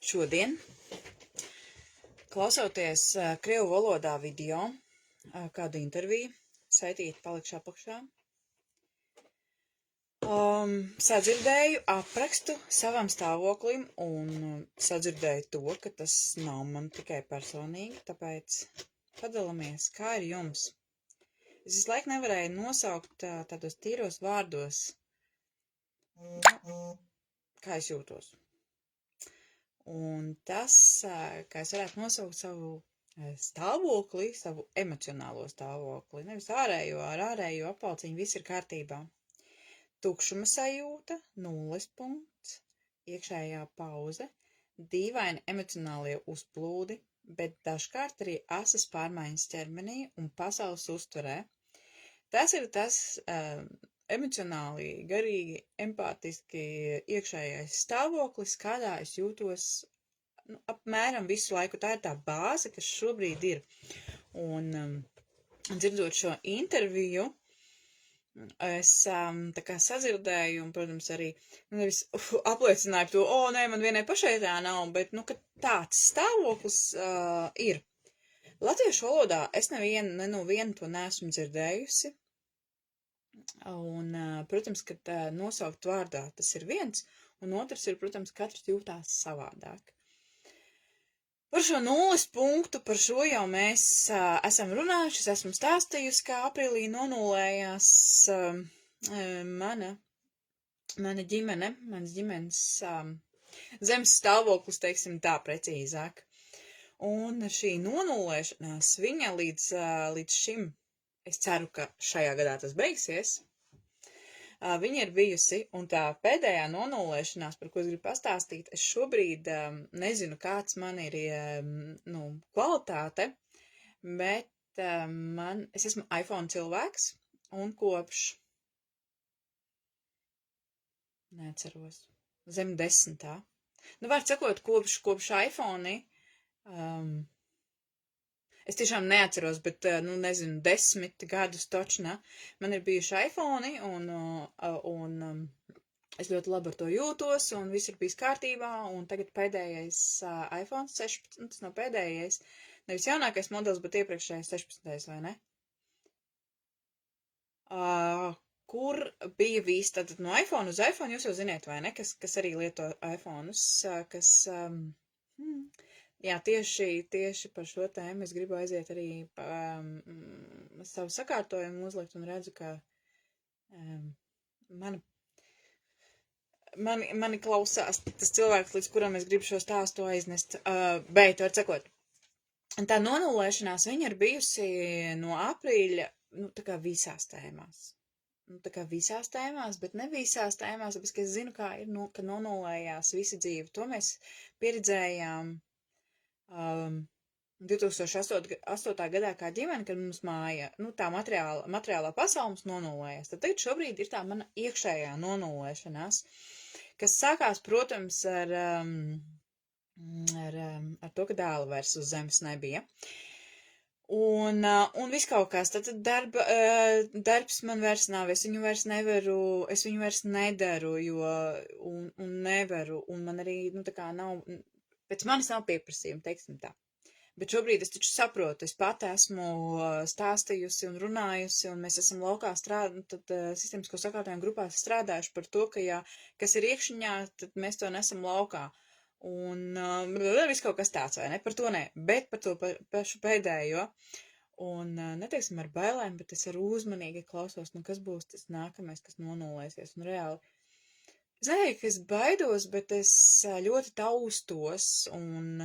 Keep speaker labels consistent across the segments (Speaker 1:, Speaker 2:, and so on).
Speaker 1: Šodien, klausoties krievu valodā video, kādu interviju, saitīti palikšu apakšā, sadzirdēju aprakstu savam stāvoklim un sadzirdēju to, ka tas nav man tikai personīgi, tāpēc padalāmies, kā ir jums. Es visu laiku nevarēju nosaukt tādos tīros vārdos, kā es jūtos. Un tas, kā es varētu nosaukt savu stāvokli, savu emocionālo stāvokli, nevis ārējo, ar ārējo apvalciņu viss ir kārtībā. Tukšuma sajūta, 0 punkts, iekšējā pauze, dīvaini emocionālie uzplūdi, bet dažkārt arī asas pārmaiņas ķermenī un pasaules uztverē. Tas ir tas emocionāli, garīgi, empātiski iekšējais stāvoklis, kādā es jūtos apmēram visu laiku. Tā ir tā bāze, kas šobrīd ir. Un dzirdot šo interviju, es tā kā sadzirdēju un, protams, arī nevis apliecināju to, nē, man vienai pašai tā nav, bet, ka tāds stāvoklis ir. Latviešu valodā es nevienu to neesmu dzirdējusi. Un, protams, ka nosaukt vārdā tas ir viens, un otrs ir, protams, katrs jūtās savādāk. Par šo 0 punktu, par šo jau mēs esam runājuši, es esmu stāstījusi, kā aprīlī nonulējās mana ģimene, manas ģimenes zemes stāvoklis, teiksim tā precīzāk. Un šī nonulēšanās viņa līdz šim, es ceru, ka šajā gadā tas beigsies, viņa ir bijusi, un tā pēdējā nonulēšanās, par ko es gribu pastāstīt, es šobrīd nezinu, kāds man ir kvalitāte, bet es esmu iPhone cilvēks, un kopš, neatceros, zem 10. Var sakot, kopš iPhone, es tiešām neatceros, bet, 10 gadus točna man ir bijuši iPhone, un es ļoti labi ar to jūtos, un viss ir bijis kārtībā, un tagad pēdējais iPhone 16, tas nav pēdējais, nevis jaunākais modelis, bet iepriekšējais 16, vai ne? Kur bija viss, tad no iPhone uz iPhone, jūs jau ziniet, vai ne, kas arī lieto iPhone'us, kas... Jā, tieši par šo tēmu es gribu aiziet arī savu sakārtojumu uzlikt un redzu, ka mani klausās tas cilvēks, līdz kuram es gribu šo stāstu aiznest. Bet, var sakot, tā nonulēšanās viņa ir bijusi no aprīļa, tā kā visās tēmās. Bet ne visās tēmās, tāpēc, ka es zinu, kā ir, ka nonulējās visa dzīve. To mēs pieredzējām 2008. gadā kā ģimene, kad mums māja, tā materiālā pasaule mums nonulējās. Tad tagad šobrīd ir tā mana iekšējā nonulēšanās, kas sākās, protams, ar to, ka dēla vairs uz zemes nebija. Un viss kaut kas, tad darbs man vairs nav, es viņu vairs nevaru, es viņu vairs nedaru, un nevaru, un man arī, tā kā nav... Pēc manis nav pieprasījuma, teiksim tā. Bet šobrīd es taču saprotu, es pati esmu stāstījusi un runājusi, un mēs esam laukā sistēmisko sakārtojumu grupās strādājuši par to, ka, kas ir iekšiņā, tad mēs to nesam laukā. Un viss kaut kas tāds, vai ne? Par to ne, bet par to pašu pēdējo. Un neteiksim ar bailēm, bet es ar uzmanīgi klausos, kas būs tas nākamais, kas nonulēsies. Un reāli, es nezinu, ka es baidos, bet es ļoti taustos un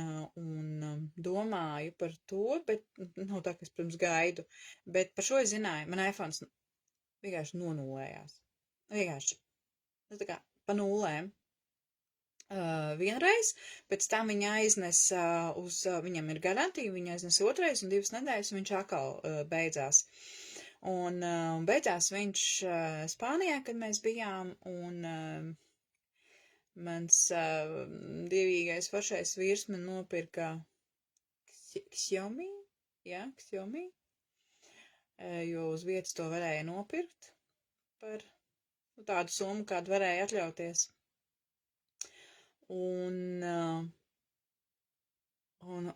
Speaker 1: domāju par to, bet nav tā, ka es, protams, gaidu. Bet par šo es zināju, man iPhone vienkārši nonulējās. Vienkārši, tā kā pa nulēm. Vienreiz, pēc tam viņa aiznes viņam ir garantija, viņa aiznes otrais un 2 nedēļas, un viņš atkal beidzās. Un beidzās viņš Spānijā, kad mēs bijām, un mans dievīgais foršais vīrs man nopirka Xiaomi, jo uz vietas to varēja nopirkt par tādu summu, kādu varēja atļauties. Un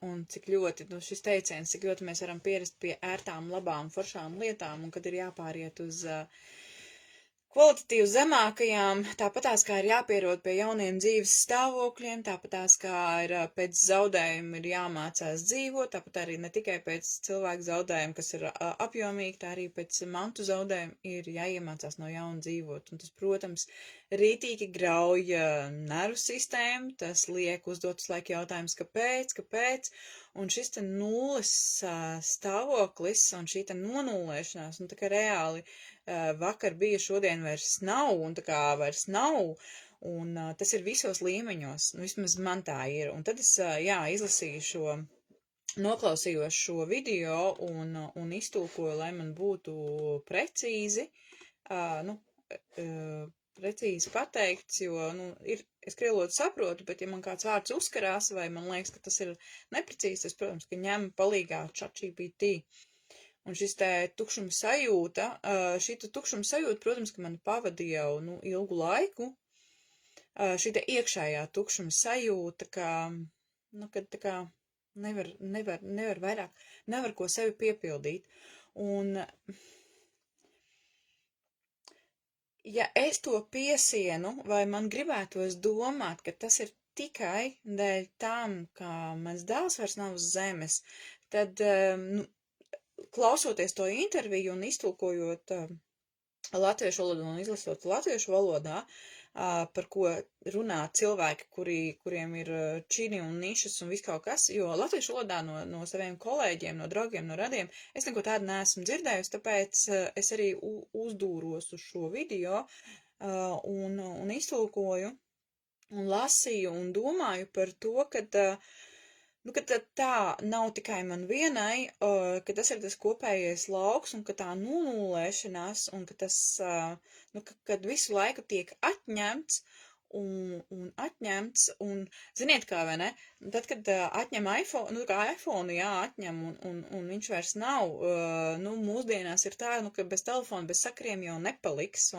Speaker 1: un cik ļoti, nu, šis teiciens, cik ļoti mēs varam pierast pie ērtām, labām, foršām lietām, un kad ir jāpāriet uz kvalitatīvi zemākajām, tāpatās kā ir jāpierod pie jauniem dzīves stāvokļiem, tāpatās kā ir pēc zaudējuma ir jāmācās dzīvot, tāpat arī ne tikai pēc cilvēku zaudējuma, kas ir apjomīgi, tā arī pēc mantu zaudējuma ir jāiemācās no jauna dzīvot. Un tas, protams, rītīgi grauj nervu sistēmu, tas liek uzdot uz laiku jautājums, kāpēc, un šis te nulles stāvoklis un šī te nonulēšanās, nu tā kā reāli vakar bija, šodien vairs nav, un tā kā vairs nav, un tas ir visos līmeņos, nu vismaz man tā ir, un tad es, izlasīju noklausījos šo video un iztulkoju, lai man būtu precīzi, precīzi pateikts, jo, es krielotu saprotu, bet ja man kāds vārds uzkarās, vai man liekas, ka tas ir neprecīzi, tas, protams, ka ņem palīgā ChatGPT. Un šis te tukšuma sajūta, protams, ka man pavadīja jau, ilgu laiku, šī te iekšējā tukšuma sajūta, kad tā kā nevar vairāk, nevar ko sevi piepildīt. Un, ja es to piesienu, vai man gribētos domāt, ka tas ir tikai dēļ tam, ka mans dēls vairs nav uz zemes, tad, klausoties to interviju un iztulkojot latviešu valodu un izlasot latviešu valodā, par ko runā cilvēki, kuriem ir čini un nišas un viss kaut kas, jo latviešu valodā no saviem kolēģiem, no draugiem, no radiem, es neko tādu neesmu dzirdējusi, tāpēc es arī uzdūros uz šo video un iztulkoju un lasīju un domāju par to, ka tā nav tikai man vienai, ka tas ir tas kopējais lauks un ka tā nonulēšanās un ka tas, kad visu laiku tiek atņemts un atņemts un, ziniet kā, vai ne, tad, kad atņem iPhone, kā iPhone, atņem un viņš vairs nav, mūsdienās ir tā, ka bez telefona, bez sakariem jau nepaliks,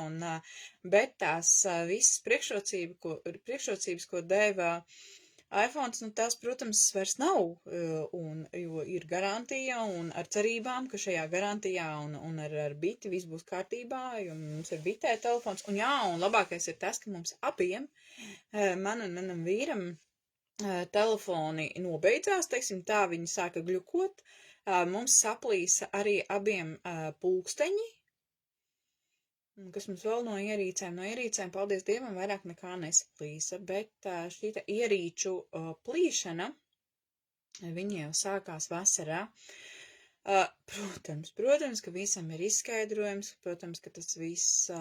Speaker 1: bet tās visas priekšrocības, ko deva iPhones, tās, protams, vairs nav, jo ir garantija un ar cerībām, ka šajā garantijā un ar biti viss būs kārtībā, jo mums ir bitē telefons, un labākais ir tas, ka mums abiem, man un manam vīram, telefoni nobeidzās, teiksim tā, viņi sāka gļukot, mums saplīsa arī abiem pulksteņi, kas mums vēl no ierīcēm, paldies Dievam, vairāk nekā nesaplīsa, bet šī ierīču plīšana, viņi jau sākās vasarā. Protams, ka visam ir izskaidrojums, protams, ka tas visu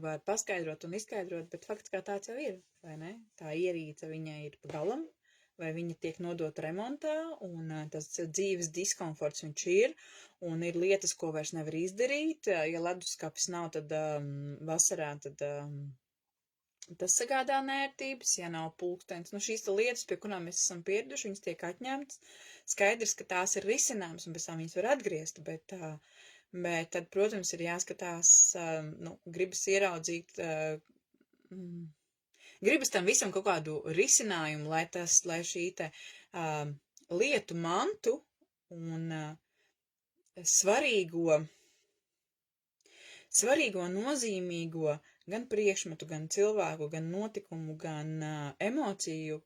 Speaker 1: var paskaidrot un izskaidrot, bet fakts kā tāds jau ir, vai ne? Tā ierīce viņai ir pagalam, vai viņa tiek nodot remontā, un tas dzīves diskomforts viņš ir, un ir lietas, ko vairs nevar izdarīt. Ja leduskapis nav, tad vasarā, tad tas sagādā nērtības, ja nav pulkstenis. Šīs lietas, pie kurām mēs esam pieraduši, viņas tiek atņemtas. Skaidrs, ka tās ir risinājums, un pēc tam viņas var atgriezt, bet tad, protams, ir jāskatās, gribas ieraudzīt, gribas tam visam kaut kādu risinājumu, lai šī te lietu mantu un svarīgo, nozīmīgo gan priekšmetu, gan cilvēku, gan notikumu, gan emociju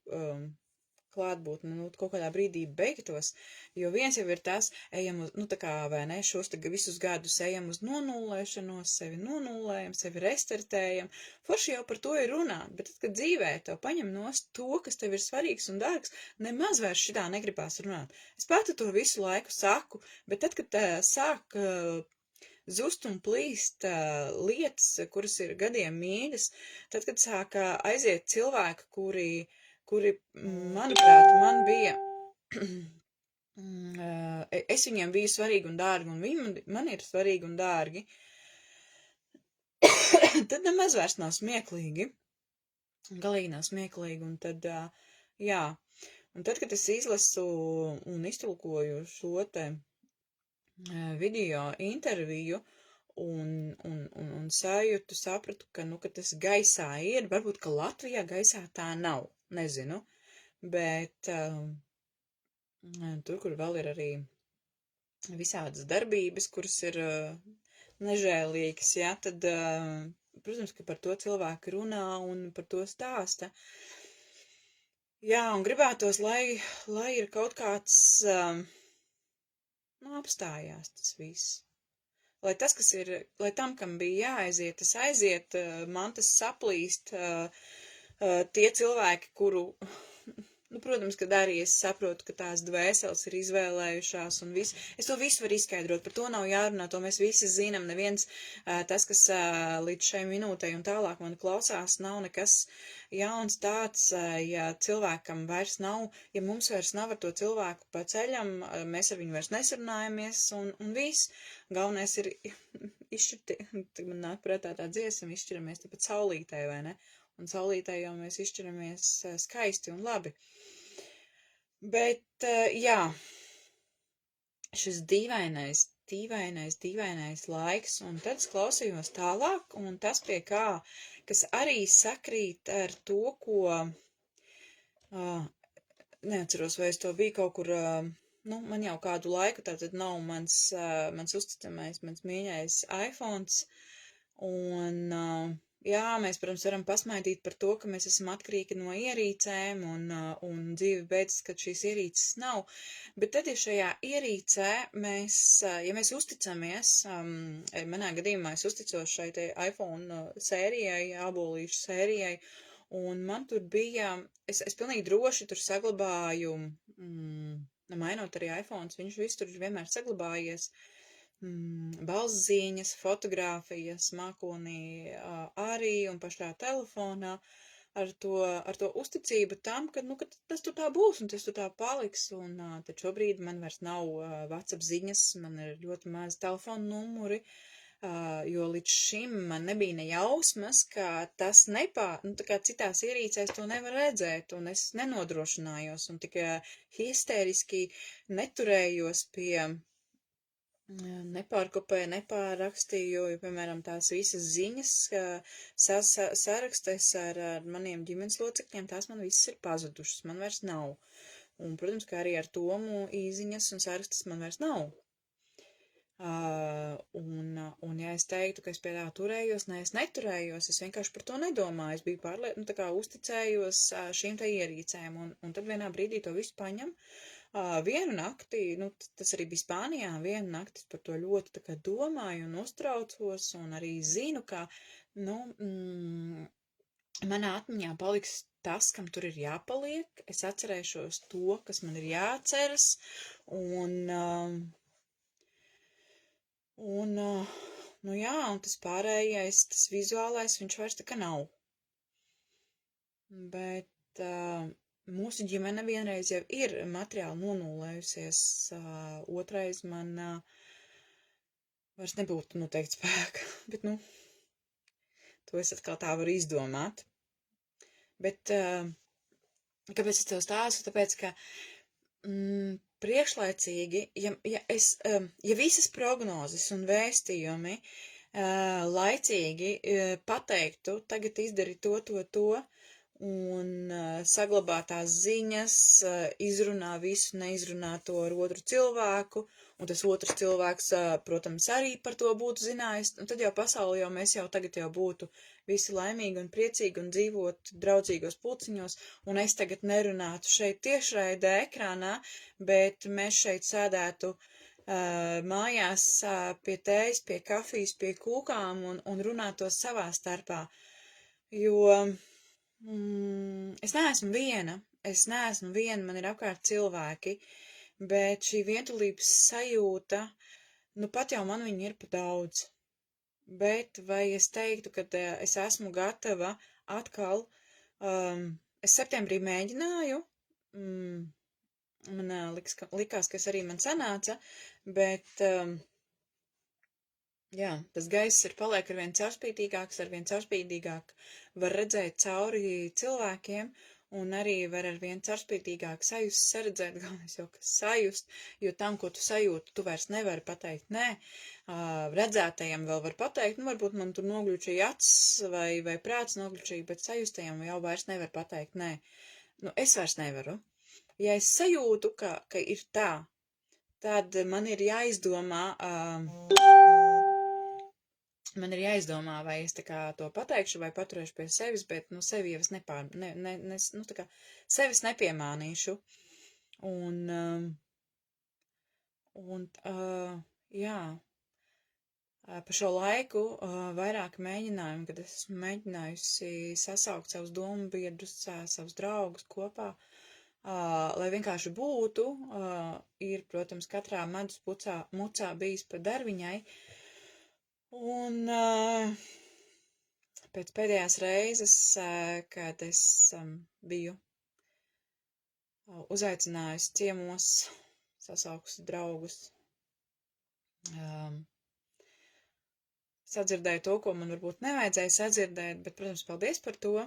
Speaker 1: klātbūtni, kaut kādā brīdī beigtos, jo viens jau ir tas, ejam uz, tā kā, vai ne, šos visus gadus ejam uz nonulēšanos, sevi nonulējam, sevi restartējam, forši jau par to ir runāt, bet tad, kad dzīvē tev paņem nost to, kas tev ir svarīgs un dārgs, nemaz vairs šitā negribās runāt. Es pati to visu laiku saku, bet tad, kad sāk zust un plīst lietas, kuras ir gadiem mīļas, tad, kad sāk aiziet cilvēki, kuri, manuprāt, man bija, es viņiem biju svarīgi un dārgi, un viņi man ir svarīgi un dārgi, tad nemaz vairs nav smieklīgi, galīgi nav smieklīgi, un tad, un tad, kad es izlasu un iztulkoju šo te video interviju, un sajūtu, sapratu, ka tas gaisā ir, varbūt, ka Latvijā gaisā tā nav, nezinu, bet tur, kur vēl ir arī visādas darbības, kuras ir nežēlīgas, ja, tad, protams, ka par to cilvēki runā un par to stāsta. Jā, un gribētos, lai ir kaut kāds, apstājās tas viss. Lai tas, kas ir, lai tam, kam bija jāaiziet, tas aiziet, man tas saplīst, tie cilvēki, kuru, protams, kad arī es saprotu, ka tās dvēseles ir izvēlējušās un viss. Es to visu varu izskaidrot, par to nav jārunā, to mēs visi zinām. Neviens tas, kas līdz šai minūtei un tālāk man klausās, nav nekas jauns tāds, ja cilvēkam vairs nav, ja mums vairs nav ar to cilvēku pa ceļam, mēs ar viņu vairs nesarunājamies un viss. Galvenais ir izšķirti, tad man nāk prātā tā dziesma, izšķiramies tāpat saulītē, vai ne? Un saulītē jau mēs izšķiramies skaisti un labi. Bet, jā, šis dīvainais laiks, un tad es klausījos tālāk, un tas pie kā, kas arī sakrīt ar to, ko, neatceros, vai es to biju kaut kur, man jau kādu laiku, tātad nav mans uzticamais, mans mīļais iPhones, un, jā, mēs, protams, varam pasmaidīt par to, ka mēs esam atkarīgi no ierīcēm un dzīve beidzas, kad šīs ierīces nav. Bet tad, ja šajā ierīcē ja mēs uzticamies, manā gadījumā es uzticos šai te iPhone sērijai, abolīšu sērijai, un man tur bija, es pilnīgi droši tur saglabāju, mainot arī iPhones, viņš viss tur vienmēr saglabājies, balsziņas, fotogrāfijas, mākonī arī un pašā telefonā ar to uzticību tam, ka tas tur tā būs un tas tur tā paliks. Un tad šobrīd man vairs nav WhatsApp ziņas, man ir ļoti maz telefonu numuri, jo līdz šim man nebija ne jausmas, ka tas tā kā citās ierīcēs to nevar redzēt, un es nenodrošinājos un tikai histēriski neturējos pie nepārkopēju, nepārrakstīju, jo, piemēram, tās visas ziņas sarakstes ar maniem ģimenes locekļiem, tās man visas ir pazudušas, man vairs nav. Un, protams, kā arī ar Tomu īziņas un sarakstes man vairs nav. Un ja es teiktu, ka es pie tā turējos, es neturējos, es vienkārši par to nedomāju, es biju tā kā uzticējos šīm te ierīcēm, un tad vienā brīdī to visu paņem. Vienu nakti, tas arī bija Spānijā, vienu nakti par to ļoti tā kā domāju un uztraucos, un arī zinu, ka, manā atmiņā paliks tas, kam tur ir jāpaliek, es atcerēšos to, kas man ir jāatceras, jā, un tas pārējais, tas vizuālais, viņš vairs tā kā nav. Bet, mūsu ģimene vienreiz jau ir materiāli nonulējusies, otrais man vairs nebūtu noteikti spēka, bet, to es atkal tā varu izdomāt. Bet, kāpēc es tev stāstu? Tāpēc, ka priekšlaicīgi, ja visas prognozes un vēstījumi laicīgi pateiktu, tagad izdari to, un saglabā tās ziņas, izrunā visu neizrunāto ar otru cilvēku, un tas otrs cilvēks, protams, arī par to būtu zinājis, un tad jau pasauli mēs tagad būtu visi laimīgi un priecīgi un dzīvot draudzīgos pulciņos, un es tagad nerunātu šeit tiešraidē ekrānā, bet mēs šeit sēdētu mājās pie tējas, pie kafijas, pie kūkām un runātos savā starpā, jo es neesmu viena, man ir apkārt cilvēki, bet šī vientulības sajūta, pat jau man viņa ir pa daudz. Bet vai es teiktu, ka es esmu gatava atkal, es septembrī mēģināju, man likās, ka arī man sanāca, bet, jā, tas gaiss paliek arvien caurspīdīgāk, var redzēt cauri cilvēkiem, un arī var arvien caurspīdīgāk saredzēt, galvenais jau, kas sajust, jo tam, ko tu sajūti, tu vairs nevari pateikt nē, redzētajam vēl var pateikt, varbūt man tur nogļučīja acis vai prāts nogļučīja, bet sajustajam jau vairs nevar pateikt nē. nu, es vairs nevaru. Ja es sajūtu, ka ir tā, tad man ir jāizdomā, vai es tā kā to pateikšu, vai paturēšu pie sevis, bet, nu, sevi jau es nu, tā kā, sevis nepiemānīšu. Jā, pa šo laiku vairāk mēģinājumu, kad es esmu mēģinājusi sasaukt savus domu biedrus, savus draugus kopā, lai vienkārši būtu, ir, protams, katrā medus mucā bijis pa darviņai, un pēc pēdējās reizes, kad es biju uzaicinājusi ciemos sasaukusi draugus, sadzirdēju to, ko man varbūt nevajadzēja sadzirdēt, bet, protams, paldies par to.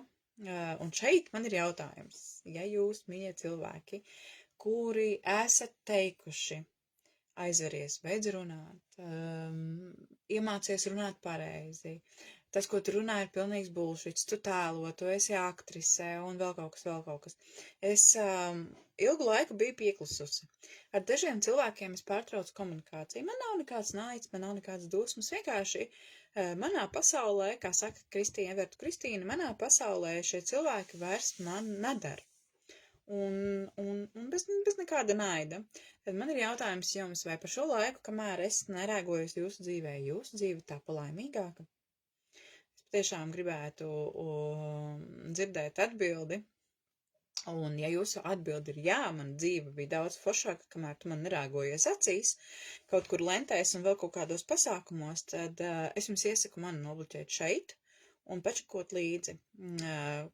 Speaker 1: Un šeit man ir jautājums, ja jūs, mīļie cilvēki, kuri esat teikuši, aizveries, beidz runāt, iemācies runāt pareizi, tas, ko tu runā, ir pilnīgs bullshits, tu tēlo, tu esi aktrise un vēl kaut kas. Es ilgu laiku biju pieklususi. Ar dažiem cilvēkiem es pārtraucu komunikāciju. Man nav nekāds naids, man nav nekāds dusmas, vienkārši manā pasaulē, kā saka Kristīna, manā pasaulē šie cilvēki vairs man nedara. Un bez nekāda naida. Tad man ir jautājums jums, vai par šo laiku, kamēr es nerēgoju jūsu dzīve tāpa laimīgāka? Es tiešām gribētu dzirdēt atbildi. Un ja jūsu atbildi ir jā, man dzīve bija daudz foršāka, kamēr tu man nerēgojies acīs, kaut kur lentēs un vēl kaut kādos pasākumos, tad es jums iesaku mani nobloķēt šeit un pačakot līdzi.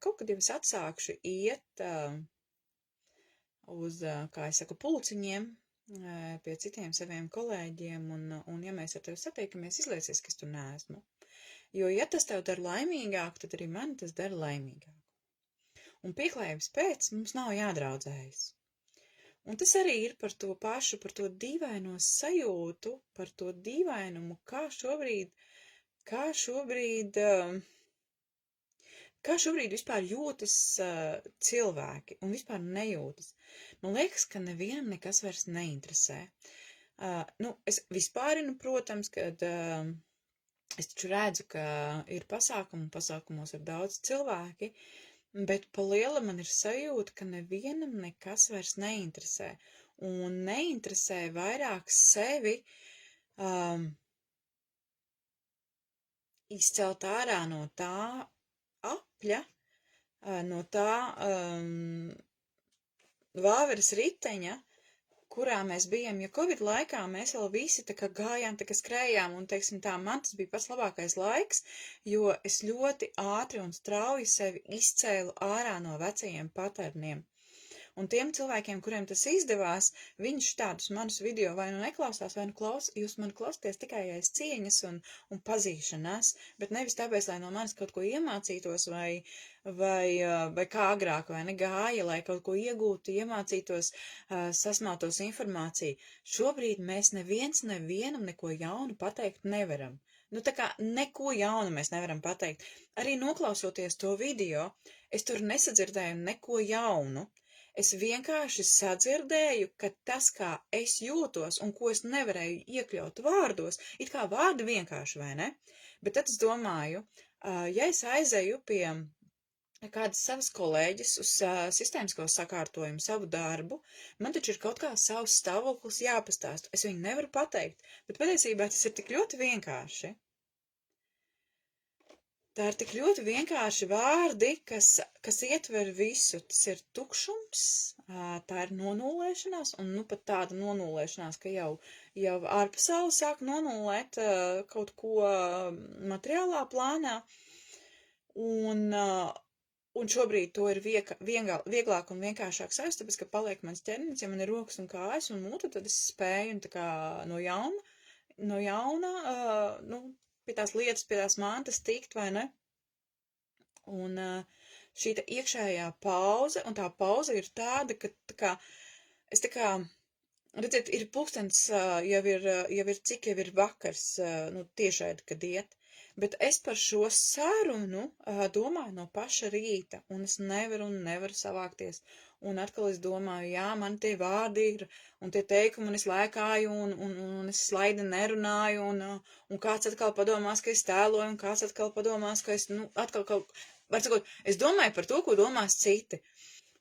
Speaker 1: Kaut kad jau es atsākšu iet uz, kā es saku, pulciņiem pie citiem saviem kolēģiem, un ja mēs ar tevi satiekamies, izliesies, ka es tur neesmu. Jo, ja tas tev dara laimīgāku, tad arī mani tas dara laimīgāku. Un pieklājības pēc mums nav jādraudzējas. Un tas arī ir par to pašu, par to dīvaino sajūtu, par to dīvainumu, kā šobrīd vispār jūtas cilvēki un vispār nejūtas. Man liekas, ka nevienam nekas vairs neinteresē. Es vispārinu, protams, kad es taču redzu, ka ir pasākumos ir daudz cilvēki, bet pa liela man ir sajūta, ka nevienam nekas vairs neinteresē. Un neinteresē vairāk sevi izcelt ārā no tā apļa, no tā vāveres riteņa, kurā mēs bijām, jo Covid laikā mēs vēl visi tā kā gājām, tā kā skrējām, un, teiksim tā, man tas bija pats labākais laiks, jo es ļoti ātri un strauji sevi izcēlu ārā no vecajiem paterniem. Un tiem cilvēkiem, kuriem tas izdevās, viņš tādus manus video vai nu neklausās, vai nu jūs mani klausties tikai aiz cieņas un pazīšanās, bet nevis tāpēc, lai no manis kaut ko iemācītos vai kā agrāk, vai negāja, lai kaut ko iegūtu, iemācītos, sasmaltos informāciju. Šobrīd mēs nevienam neko jaunu pateikt nevaram. Nu, tā kā neko jaunu mēs nevaram pateikt. Arī noklausoties to video, es tur nesadzirdēju neko jaunu. Es vienkārši sadzirdēju, ka tas, kā es jūtos un ko es nevarēju iekļaut vārdos, it kā vārdi vienkārši, vai ne? Bet tad es domāju, ja es aizēju pie kādas savas kolēģis uz sistēmisko sakārtojumu, savu darbu, man taču ir kaut kā savs stāvoklis jāpastāst. Es viņu nevaru pateikt, bet patiesībā tas ir tik ļoti vienkārši. Tā ir tik ļoti vienkārši vārdi, kas ietver visu. Tas ir tukšums, tā ir nonulēšanās, un nu pat tāda nonulēšanās, ka jau ārpasaule sāk nonulēt kaut ko materiālā plānā, un šobrīd to ir vieglāk un vienkāršāk sajust, tāpēc, ka paliek mans ķermenis, ja man ir rokas un kājas un muta, tad es spēju tā kā no jauna, pie tās lietas, pie tās mantas tikt, vai ne? Un šī iekšējā pauze, un tā pauze ir tāda, ka tā kā, es tā kā, redziet, ir pulkstens, jau ir vakars, tiešraidi, kad iet, Bet es par šo sarunu domāju no paša rīta, un es nevaru savākties. Un atkal es domāju, jā, man tie vārdi ir, un tie teikumi, un es lēkāju, un es slaidi nerunāju, un kāds atkal padomās, ka es tēloju, un kāds atkal padomās, ka es, atkal kaut, var sakot, es domāju par to, ko domās citi.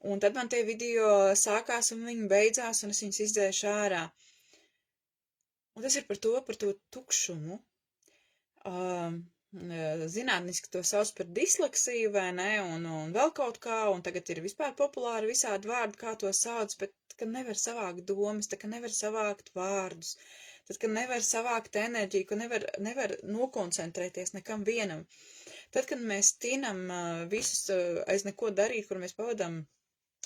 Speaker 1: Un tad man tie video sākās, un viņi beidzās, un es viņus izdzēšu ārā. Un tas ir par to tukšumu. Zinātniski to sauc par disleksiju, vai ne, un vēl kaut kā, un tagad ir vispār populāri visādi vārdi, kā to sauc, bet, kad nevar savākt domas, tad, kad nevar savākt vārdus, tad, kad nevar savākt enerģiju, kad nevar nokoncentrēties nekam vienam, tad, kad mēs tinam visus aiz neko darīt, kur mēs pavadam,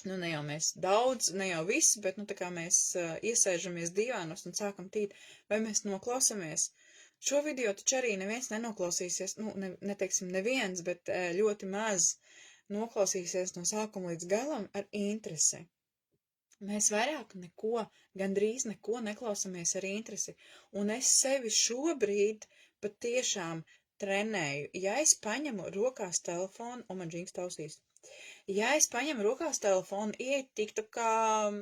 Speaker 1: ne jau mēs daudz, ne jau visu, bet, tā kā mēs iesēžamies divānos un sākam tīt, vai mēs noklausamies. Šo video taču arī neviens nenoklausīsies, neteiksim neviens, bet ļoti maz noklausīsies no sākuma līdz galam ar interesi. Mēs vairāk gandrīz neko neklausamies ar interesi, un es sevi šobrīd pat tiešām trenēju. Ja es paņemu rokās telefonu, un man džings tausīs, ja es paņemu rokās telefonu, iet TikTokā,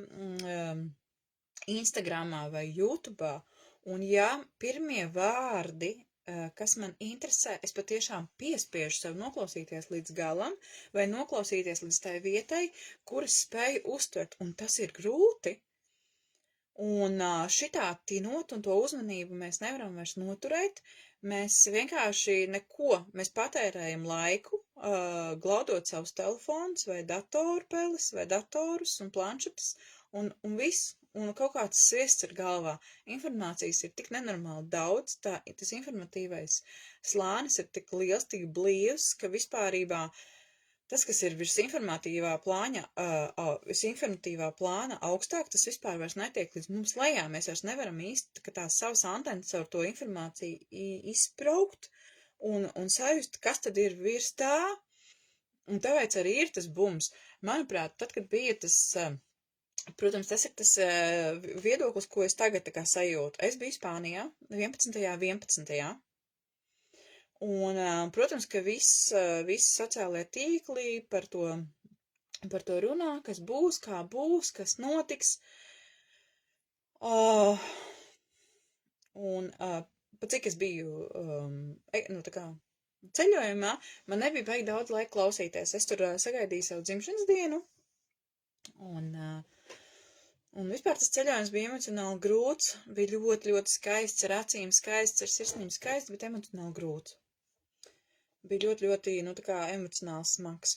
Speaker 1: Instagramā vai YouTube'ā, un ja pirmie vārdi, kas man interesē, es patiešām piespiežu sev noklausīties līdz galam, vai noklausīties līdz tai vietai, kuras spēju uztvert, un tas ir grūti. Un šitā tinot un to uzmanību mēs nevaram vairs noturēt, mēs vienkārši mēs patērējam laiku, glaudot savus telefonus, vai datorpeles, vai datorus un planšetes, un viss. Un kaut kāds sviests ir galvā. Informācijas ir tik nenormāli daudz, tas informatīvais slānis ir tik liels, tik blīvs, ka vispārībā tas, kas ir virs informatīvā plāna augstāk, tas vispār vairs netiek līdz mums lejā. Mēs vairs nevaram īsti, ka tās savas antenas caur to informāciju izspraukt un sajust, kas tad ir virs tā. Un tāpēc arī ir tas bums. Manuprāt, tad, kad bija tas... Protams, tas ir tas viedoklis, ko es tagad tā kā sajūtu. Es biju Spānijā 11. Un, protams, ka visi sociālie tīkli par to runā, kas būs, kas notiks. Un pat cik es biju, tā kā ceļojumā, man nebija baigi daudz laika klausīties. Es tur sagaidīju savu dzimšanas dienu. Un vispār tas ceļojums bija emocionāli grūts, bija ļoti, ļoti skaists, ar acīm skaists, ar sirsnīm skaists, bet emocionāli grūts. Bija ļoti, ļoti, tā kā emocionāli smags.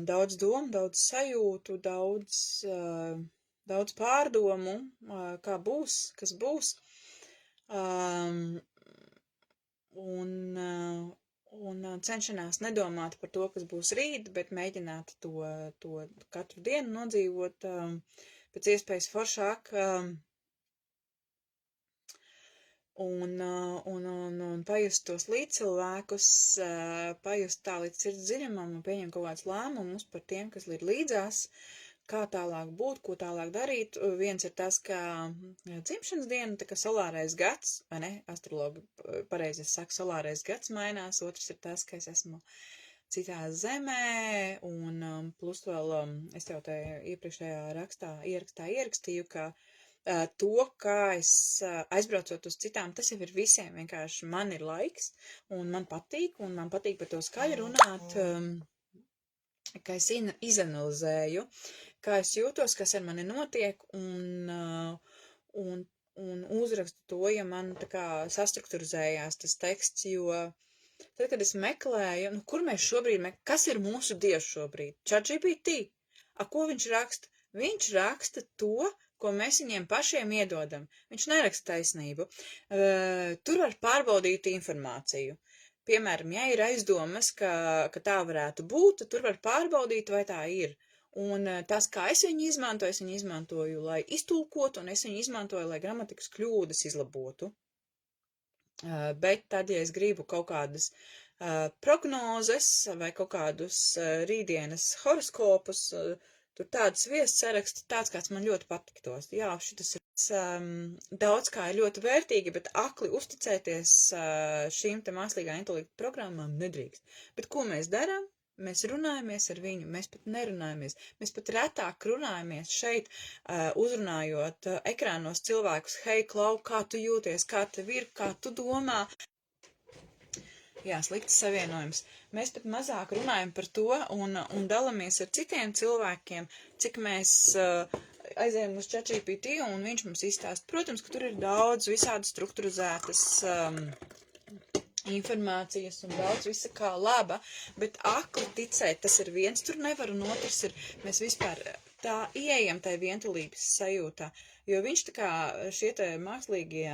Speaker 1: Daudz domu, daudz sajūtu, daudz pārdomu, kā būs, kas būs. Un cenšanās nedomāt par to, kas būs rīt, bet mēģināt to katru dienu nodzīvot pēc iespējas foršāk un pajust tos līdzcilvēkus, pajust tā līdz sirds dziļumam un pieņemt kaut kāds lēmumus par tiem, kas ir līdzās, kā tālāk būt, ko tālāk darīt. Viens ir tas, ka dzimšanas diena, tā kā solārais gads, vai ne, astrologi pareizi saka, solārais gads mainās, otrs ir tas, ka es esmu citā zemē, un plus vēl es jau te iepriekšējā ierakstā ierakstīju, ka to, kā es aizbraucot uz citām, tas jau ir visiem, vienkārši man ir laiks, un man patīk par to skaļi runāt, ka es izanalizēju, kā es jūtos, kas ar mani notiek, un uzrakstu to, ja man tā kā sastrukturizējās tas teksts, jo tad, kad es meklēju, kur mēs šobrīd, kas ir mūsu dievs šobrīd? ChatGPT. Ko viņš raksta? Viņš raksta to, ko mēs viņiem pašiem iedodam. Viņš neraksta taisnību. Tur var pārbaudīt informāciju. Piemēram, ja ir aizdomas, ka tā varētu būt, tad tur var pārbaudīt, vai tā ir. Un tas, kā es viņu izmantoju, lai iztulkotu, un es viņu izmantoju, lai gramatikas kļūdas izlabotu. Bet tad, ja es gribu kaut kādas prognozes vai kaut kādus rītdienas horoskopus tur tādas viesu saraksti, tāds, kāds man ļoti patiktos. Jā, šitas ir daudz kā ir ļoti vērtīgi, bet akli uzticēties šīm te mākslīgā intelekta programmām nedrīkst. Bet ko mēs darām? Mēs runājamies ar viņu, mēs pat nerunājamies, mēs pat retāk runājamies šeit, uzrunājot ekrānos cilvēkus, hei, Klau, kā tu jūties, kā tev ir, kā tu domā. Jā, slikts savienojums. Mēs pat mazāk runājam par to un dalamies ar citiem cilvēkiem, cik mēs aizējam uz ChatGPT un viņš mums izstāst. Protams, ka tur ir daudz visādi strukturizētas informācijas un daudz visa kā laba, bet akli ticēt, tas ir viens, tur nevar, un otrs ir, mēs vispār tā ieejam tai vientulības sajūtā, jo viņš tā kā šie te mākslīgie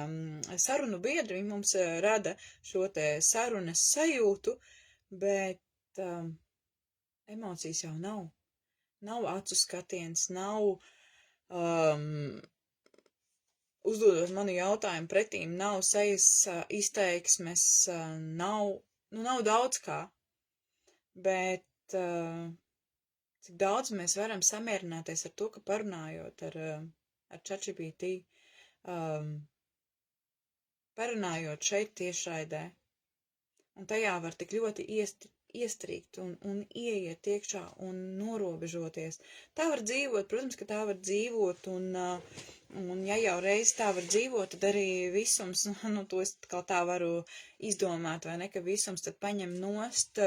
Speaker 1: sarunu biedri, viņi mums rada šo te sarunas sajūtu, bet emocijas jau nav. Nav acu skatiens, nav uzdodot manu jautājumu pretīm, nav sejas izteiksmes, nav daudz kā, bet cik daudz mēs varam samierināties ar to, ka parunājot ar ChatGPT, parunājot šeit tiešraidē, un tajā var tik ļoti iestrīgt un ieiet iekšā un norobežoties. Tā var dzīvot, protams, ka tā var dzīvot, un ja jau reiz tā var dzīvot, tad arī visums, to es kā tā varu izdomāt, vai ne, ka visums tad paņem nost,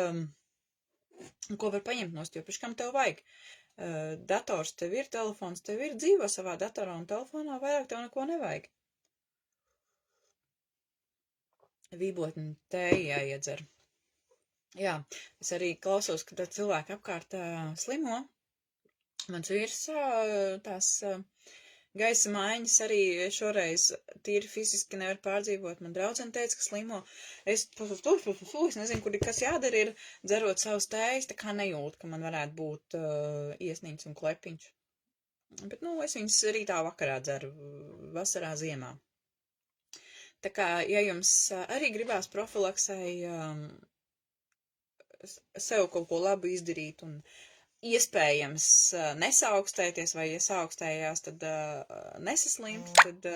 Speaker 1: ko var paņemt nost, jo priekš kam tev vajag? Dators tev ir, telefons tev ir, dzīvo savā datorā un telefonā, vairāk tev neko nevajag. Vībotni tēju jāiedzer. Jā, es arī klausos, ka cilvēki apkārt slimo. Mans vīrs tās gaisa maiņas arī šoreiz tīri fiziski nevar pārdzīvot. Man draudzene teica, ka slimo. Es nezinu, kur kas jādara ir, dzerot savus tējas, tā kā nejūt, ka man varētu būt iesnīgs un klepiņš. Bet, es viņus rītā vakarā dzeru, vasarā ziemā. Tā kā, ja jums arī gribās profilaksei sev kaut ko labu izdarīt un iespējams nesaaugstēties, vai ja saaugstējās, tad nesaslimt, tad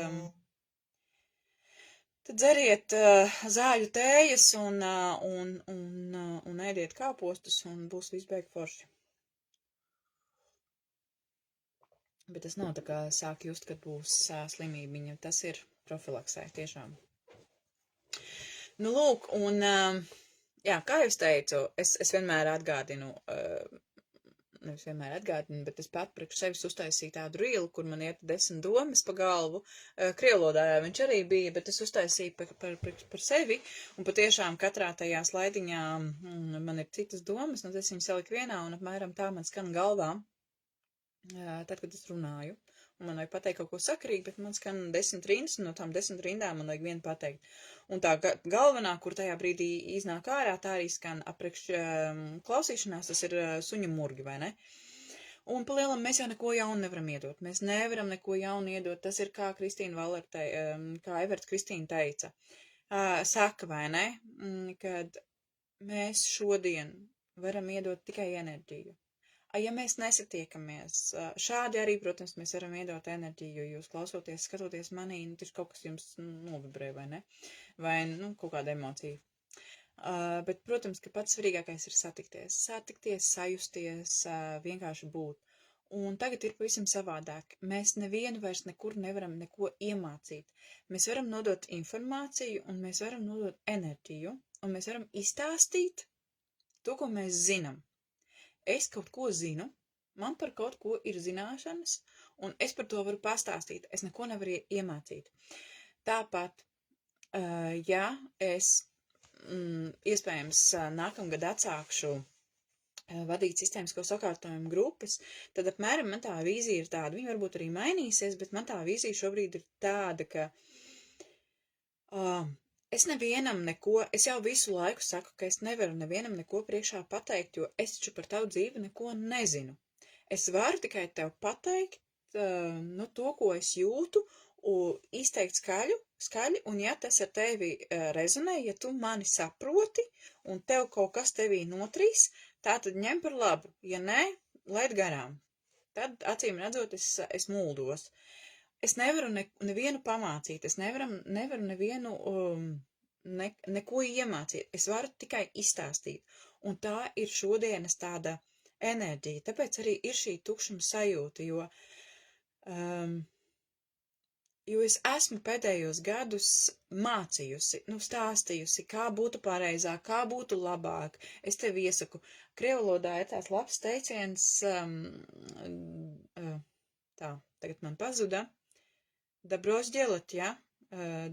Speaker 1: dzeriet zāļu tējas un ēdiet kāpostus un būs viss beig forši. Bet tas nav tā kā sāk just, kad būs slimībiņa, tas ir profilaksē tiešām. Lūk, un jā, kā jau es teicu, es vienmēr atgādinu, nevis vienmēr atgādinu, bet es pat priekš sevis uztaisīju tādu rīlu, kur man iet 10 domas pa galvu. Krievlodā viņš arī bija, bet es uztaisīju par sevi, un patiešām katrā tajā slaidiņā man ir citas domas, un es viņu saliku vienā, un apmēram tā man skan galvā, tad, kad es runāju. Un man vajag pateikt kaut ko sakarīgi, bet man skan 10 rindas, un no tām 10 rindām man vajag vienu pateikt. Un tā galvenā, kur tajā brīdī iznāk ārā, tā arī skan apriekš klausīšanās, tas ir suņa murgi, vai ne? Un pa lielam mēs jau neko jaunu nevaram iedot. Mēs nevaram neko jaunu iedot. Tas ir kā Kristīna Valere, kā Everts Kristīna teica. Saka, vai ne? Kad mēs šodien varam iedot tikai enerģiju. Ja mēs nesatiekamies, šādi arī, protams, mēs varam iedot enerģiju, jo jūs klausoties, skatoties manī, tieši kaut kas jums novibrē, vai ne? Vai, kaut kāda emocija. Bet, protams, ka pats svarīgākais ir satikties, sajusties, vienkārši būt. Un tagad ir pavisam savādāk. Mēs nevienu vairs nekur nevaram neko iemācīt. Mēs varam nodot informāciju, un mēs varam nodot enerģiju, un mēs varam izstāstīt to, ko mēs zinām. Es kaut ko zinu, man par kaut ko ir zināšanas, un es par to varu pastāstīt. Es neko nevaru iemācīt. Tāpat, ja es iespējams nākamgad atsākšu vadīt sistēmisko sakārtojumu grupas, tad apmēram man tā vīzija ir tāda. Viņa varbūt arī mainīsies, bet man tā vīzija šobrīd ir tāda, ka es nevienam neko, es jau visu laiku saku, ka es nevaru nevienam neko priekšā pateikt, jo es taču par tavu dzīvi neko nezinu. Es varu tikai tev pateikt, to, ko es jūtu, izteikt skaļi, un ja tas ar tevi rezonē, ja tu mani saproti, un tev kaut kas tevī notrīs, tā tad ņem par labu, ja nē, laid garām. tad, acīm redzot, es muldos. Es nevaru nevienu pamācīt, es nevaru nevienu neko iemācīt. Es varu tikai izstāstīt. Un tā ir šodienas tāda enerģija. Tāpēc arī ir šī tukšuma sajūta, jo es esmu pēdējos gadus mācījusi, stāstījusi, kā būtu pareizāk, kā būtu labāk. Es tev iesaku, krievu valodā ir tāds labs teiciens, tā, tagad man pazuda, dabros ģelat, ja,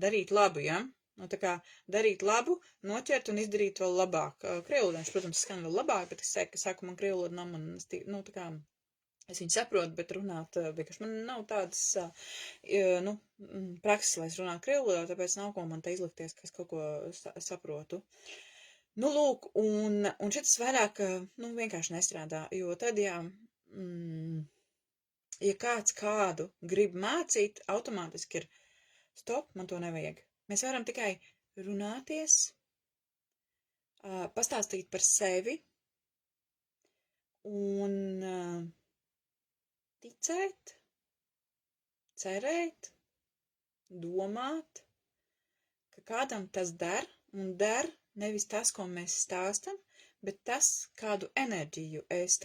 Speaker 1: darīt labu, ja, tā kā darīt labu, noķert un izdarīt vēl labāk. Krievu valodā viņš, protams, skan vēl labāk, bet es saku, man krievu valoda nav, man, tā kā, es viņu saprotu, bet runāt, vienkārši man nav tādas, prakses, lai es runātu krievu valodā, tāpēc nav ko man te izlikties, ka es kaut ko saprotu. Lūk, un šitas vairāk, vienkārši nestrādā, jo tad, ja kāds kādu grib mācīt, automātiski ir stop, man to nevajag. Mēs varam tikai runāties, pastāstīt par sevi un ticēt, cerēt, domāt, ka kādam tas der, un der nevis tas, ko mēs stāstam, bet tas, kādu enerģiju es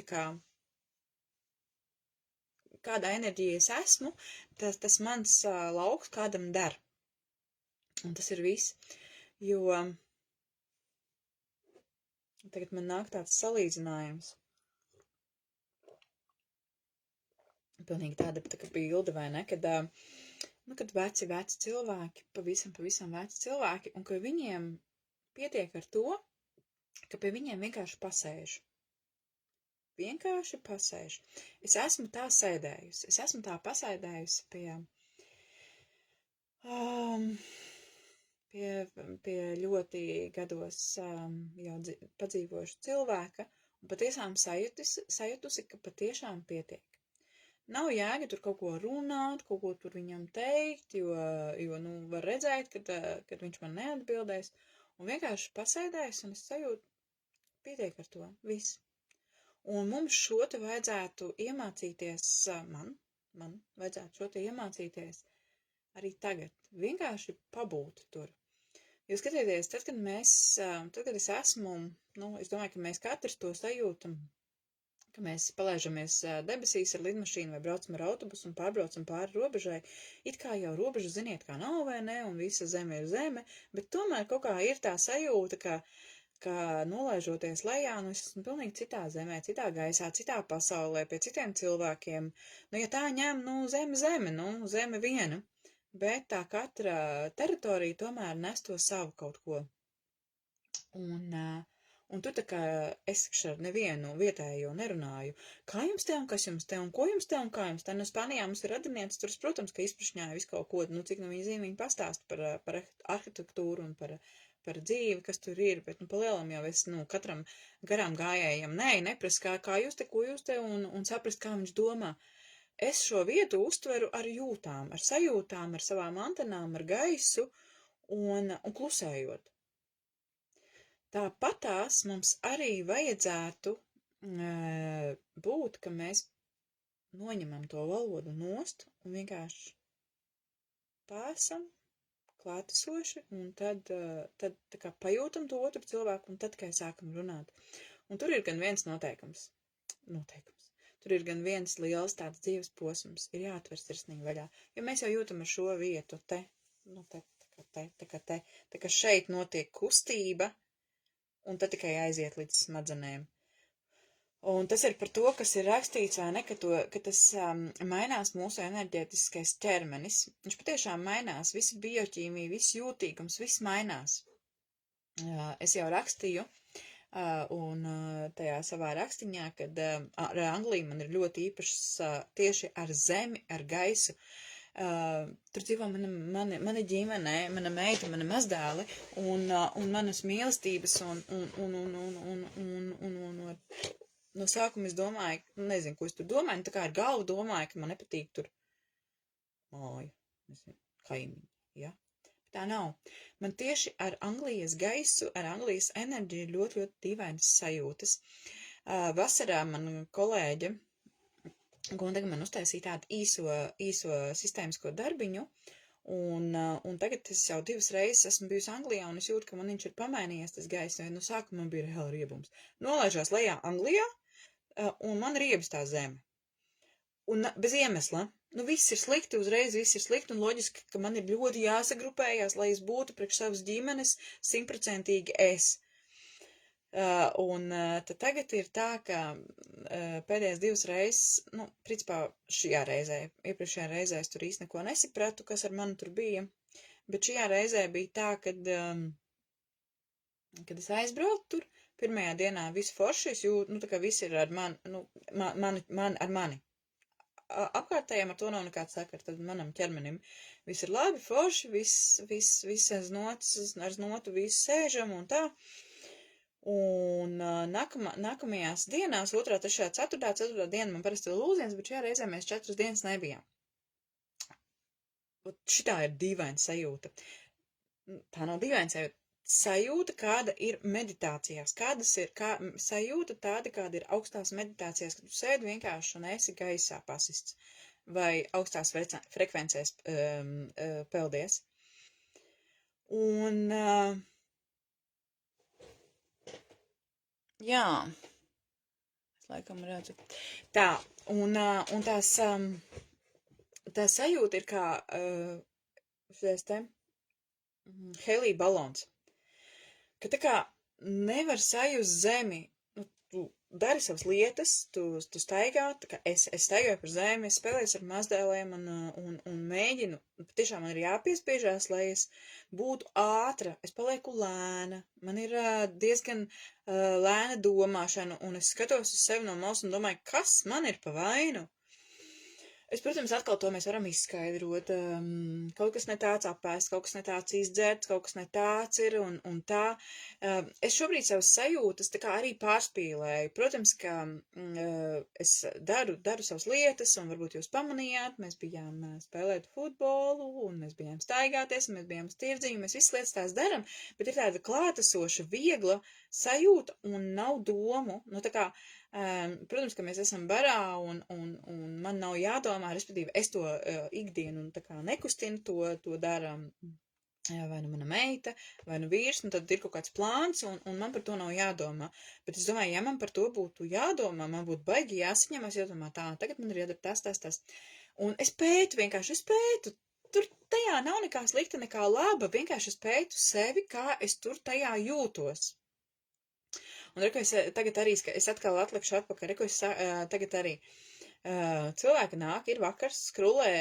Speaker 1: kādā enerģija es esmu, tas mans lauks kādam der. Un tas ir viss, jo tagad man nāk tāds salīdzinājums. Pilnīgi tāda tā kā bilde, vai ne, kad veci cilvēki, pavisam veci cilvēki, un ka viņiem pietiek ar to, ka pie viņiem vienkārši pasēž. Vienkārši pasēž. Es esmu tā sēdējusi, es esmu tā pasēdējusi pie ļoti gados jau padzīvojuši cilvēka, un patiešām sajutusi, ka patiešām pietiek. Nav jēga tur kaut ko runāt, kaut ko tur viņam teikt, jo var redzēt, kad viņš man neatbildēs, un vienkārši pasēdēs, un es sajūtu, pietiek ar to, viss. Un mums šo te vajadzētu iemācīties, man vajadzētu šo te iemācīties arī tagad, vienkārši pabūt tur. Jo skatieties, tad, kad es esmu, es domāju, ka mēs katrs to sajūtam, ka mēs palaižamies debesīs ar lidmašīnu vai braucam ar autobusu un pārbraucam pāri robežai, it kā jau robežu ziniet, kā nav vai ne, un visa zeme ir zeme, bet tomēr kaut kā ir tā sajūta, ka nolaižoties lejā, es esmu pilnīgi citā zemē, citā gaisā, citā pasaulē, pie citiem cilvēkiem. Ja tā ņem, zeme viena, bet tā katra teritorija tomēr nes to savu kaut ko. Un tur tā kā es ar nevienu vietējo nerunāju, kā jums te un kas jums te un ko jums te un kā jums te. Spānijā mums ir radinieces, tur, protams, ka izprašņāja visu kaut ko, cik viņa zīmiņa pastāst par arhitektūru un par dzīvi, kas tur ir, bet, pa lielam jau es, katram garām gājējam, neprasu, kā jūs te, ko jūs te, un saprast, kā viņš domā. Es šo vietu uztveru ar jūtām, ar sajūtām, ar savām antenām, ar gaisu un klusējot. Tāpatās mums arī vajadzētu būt, ka mēs noņemam to valodu nost un vienkārši pāsam klātesoši, un tad tā kā pajūtam to otru cilvēku, un tad tikai sākam runāt. Un tur ir gan viens noteikums. Tur ir gan viens liels tāds dzīves posms, ir jāatver sirsnīgi vaļā, jo mēs jau jūtam ar šo vietu tā kā šeit notiek kustība, un tad tikai aiziet līdz smadzenēm. Un tas ir par to, kas ir rakstīts, vai ne, ka tas mainās mūsu enerģētiskais ķermenis. Viņš patiešām mainās, visi bioķīmija, viss jūtīgums, viss mainās. Es jau rakstīju, un tajā savā rakstiņā, kad ar Angliju man ir ļoti īpašs tieši ar zemi, ar gaisu. Tur dzīvo mana ģimene, mana meita, mana mazdēli, un manas mīlestības, un no sākuma es domāju, nezinu, ko es tur domāju, tā kā ar galvu domāju, ka man nepatīk tur māja, kaimiņi, ja? Bet tā nav. Man tieši ar Anglijas gaisu, ar Anglijas enerģiju ir ļoti, ļoti dīvainas sajūtas. Vasarā man kolēģe Un tagad man uztaisīja tādu īso sistēmisko darbiņu, un tagad es jau 2 reizes esmu bijusi Anglijā, un es jūtu, ka man viņš ir pamainījies tas gaiss, jo no sākuma man bija reāli riebums. Nolaižās lejā Anglijā, un man riebas tā zeme. Un bez iemesla. Nu, viss ir slikti, uzreiz viss ir slikti, un loģiski, ka man ir ļoti jāsagrupējās, lai es būtu priekš savas ģimenes 100% es. Tad tagad ir tā, ka pēdējās 2 reizes, nu, principā šajā reizē, iepriekšējā reizē es tur īsti neko nesapratu, kas ar mani tur bija, bet šajā reizē bija tā, kad es aizbraucu tur, pirmajā dienā visu forši, es jūtu, nu, tā kā viss ir ar mani, nu, ar mani. Apkārtējiem ar to nav nekāds sakars, tad manam ķermenim viss ir labi, forši, viss aiz notu, viss sēžam un tā. Un nākamajās dienās, 2., 3., 4. diena man parasti ir lūziens, bet šajā reizē mēs 4 dienas nebijām. Šitā ir dīvaina sajūta. Tā nav dīvaina sajūta, kāda ir meditācijās, sajūta tāda, kāda ir augstās meditācijās, kad tu sēdi vienkārši un esi gaisā pasists, vai augstās frekvencēs peldies. Un, jā, es laikam redzu. Tā, un tā sajūta ir kā šis te helija balons. Ka tā kā nevar sajust zemi, nu, tu dari savas lietas, tu staigā, tā kā es staigāju par zemi, es spēlēju ar mazdēliem un mēģinu, patiešām man ir jāpiespiežās, lai es būtu ātra, es palieku lēna, man ir diezgan lēna domāšana, un es skatos uz sevi no malas un domāju, kas man ir pa vainu? Es, protams, atkal to mēs varam izskaidrot. Kaut kas ne tāds apēst, kaut kas ne tāds izdzerts, kaut kas ne tāds ir un tā. Es šobrīd savas sajūtas tā kā arī pārspīlēju. Protams, ka es daru savas lietas, un varbūt jūs pamanījāt, mēs bijām spēlēt futbolu, un mēs bijām staigāties, un mēs bijām uz tirdziņu, mēs visas lietas tās daram, bet ir tāda klātesoša, viegla sajūta un nav domu. Nu, tā kā, protams, ka mēs esam barā un man nav jādomā, respektīvi es to ikdienu tā kā nekustinu, to dara vai nu mana meita, vai nu vīrs, un tad ir kaut kāds plāns, un man par to nav jādomā. Bet es domāju, ja man par to būtu jādomā, man būtu baigi jāsaņemās, jādomā tā, tagad man ir jādara tas. Un es pētu, tur tajā nav nekā slikta, nekā laba, vienkārši es pētu sevi, kā es tur tajā jūtos. Un reku es tagad arī, es atkal atlikšu atpakaļ, reku es tagad arī cilvēki nāk, ir vakars, skrulē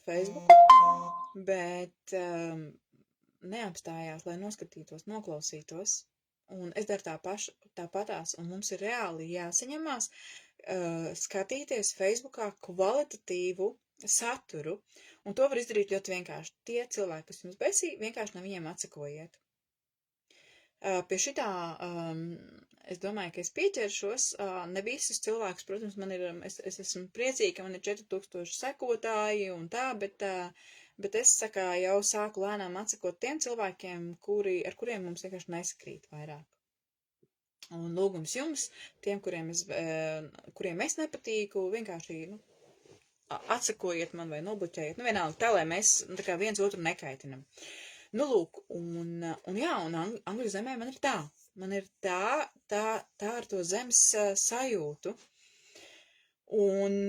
Speaker 1: Facebook, bet neapstājās, lai noskatītos, noklausītos. Un es daru tāpatās, un mums ir reāli jāsaņemās skatīties Facebookā kvalitatīvu saturu, un to var izdarīt ļoti vienkārši. Tie cilvēki, kas jums besī, vienkārši no viņiem atsakojiet. Pie šitā, es domāju, ka es pieķeršos, ne visus cilvēkus, protams, es esmu priecīga, ka man ir 4000 sekotāji un tā, bet es jau sāku lēnām atsakot tiem cilvēkiem, ar kuriem mums vienkārši nesakrīt vairāk. Un lūgums jums, tiem, kuriem es nepatīku, vienkārši, atsakojiet man vai nobloķējiet, vienalga tā, lai mēs tā kā viens otru nekaitinam. Nu, lūk, un Angļu zemē man ir tā. Man ir tā ar to zemes sajūtu. Un,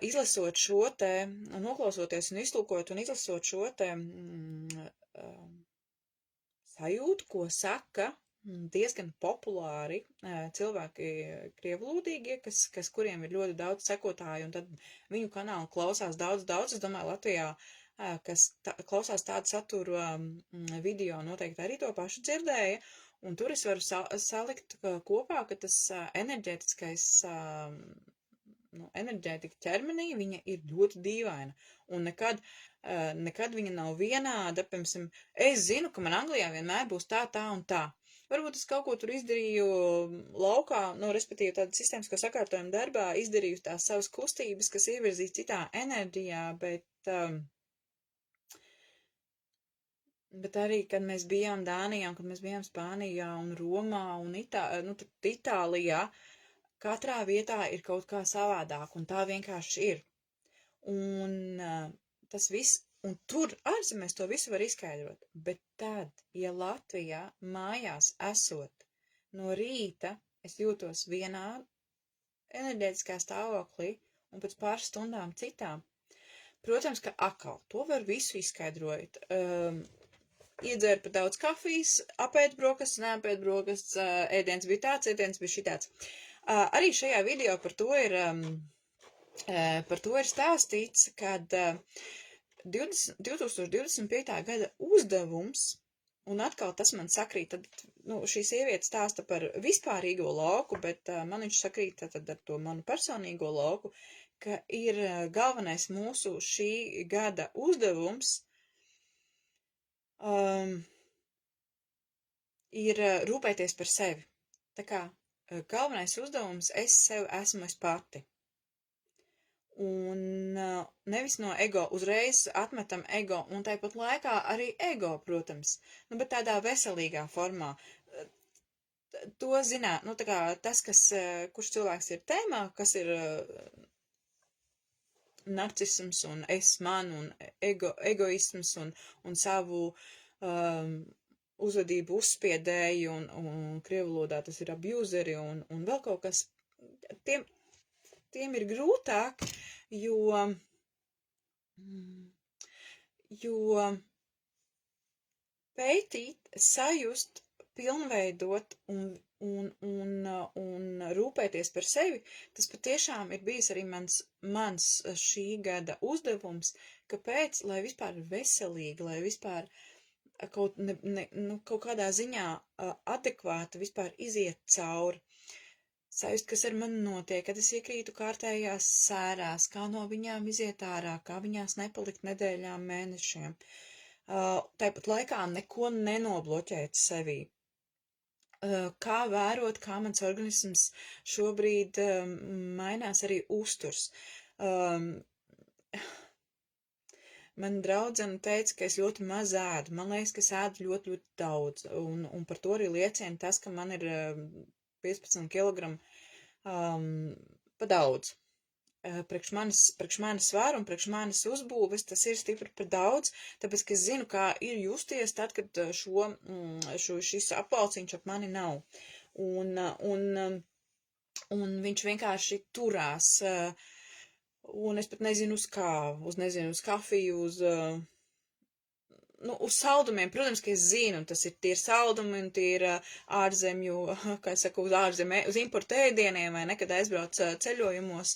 Speaker 1: izlasot šo te, noklausoties un iztulkot un izlasot šo te sajūtu, ko saka diezgan populāri cilvēki krievlūdīgie, kuriem ir ļoti daudz sekotāju, un tad viņu kanālu klausās daudz. Es domāju, Latvijā kas klausās tādu saturu video, noteikti arī to pašu dzirdēja, un tur es varu salikt kopā, ka tas enerģētika ķermenī, viņa ir ļoti dīvaina, un nekad viņa nav vienāda, piemēram, es zinu, ka man Anglijā vienmēr būs tā un tā. Varbūt es kaut ko tur izdarīju laukā, respektīvi tāda sistēmisko sakārtojumu darbā, izdarīju tās savas kustības, kas ievirzīs citā enerģijā, bet arī, kad mēs bijām Dānijā, kad mēs bijām Spānijā un Romā un Itālijā, Katrā vietā ir kaut kā savādāk, un tā vienkārši ir. Un tas viss, un tur ārzemēs to visu var izskaidrot, bet tad, ja Latvijā mājās esot no rīta, es jūtos vienā enerģētiskā stāvoklī un pēc pāris stundām citām. Protams, ka atkal to var visu izskaidrot. Iedzērt par daudz kafijas, apēt brokastis, neapēt brokastis, ēdiens bija tāds, ēdiens bija šitāds. Arī šajā video par to ir stāstīts, kad 2025. gada uzdevums, un atkal tas man sakrīt, tad, šī sieviete stāsta par vispārīgo lauku, bet man viņš sakrīt tad ar to manu personīgo lauku, ka ir galvenais mūsu šī gada uzdevums ir rūpēties par sevi. Tā kā galvenais uzdevums es sev esmu es pati. Un nevis no ego uzreiz atmetam ego, un tāpat laikā arī ego, protams, bet tādā veselīgā formā. To zināt, tā kā tas, kurš cilvēks ir tēmā, kas ir narcisms un es man un egoisms un savu uzvedību uzspiedēju un krievu valodā tas ir abuseri un vēl kaut kas. Tiem ir grūtāk, jo pētīt, sajust, pilnveidot un rūpēties par sevi, tas patiešām ir bijis arī mans šī gada uzdevums, kāpēc, lai vispār veselīgi, lai vispār kaut kādā ziņā adekvāti vispār iziet cauri. Sajust, kas ar mani notiek, kad es iekrītu kārtējās sērās, kā no viņām iziet ārā, kā viņās nepalikt nedēļām, mēnešiem. Tāpat laikā neko nenobloķēt sevī. Kā vērot, kā mans organisms šobrīd mainās arī uzturs. Man draudzene teica, ka es ļoti maz ēdu. Man liekas, ka es ēdu ļoti, ļoti daudz. Un par to arī liecina tas, ka man ir 15 kg pa daudz. Priekš manis svāru un priekš manis uzbūves tas ir stipri par daudz, tāpēc, ka es zinu, kā ir justies tad, kad šis apvalciņš ap mani nav. Un viņš vienkārši turās. Un es pat nezinu uz kā, uz kafiju, uz saldumiem, protams, ka es zinu, tas ir tie saldumi un tie ir ārzemju, kā es saku, uz importu ēdieniem, vai nekad aizbrauc ceļojumos,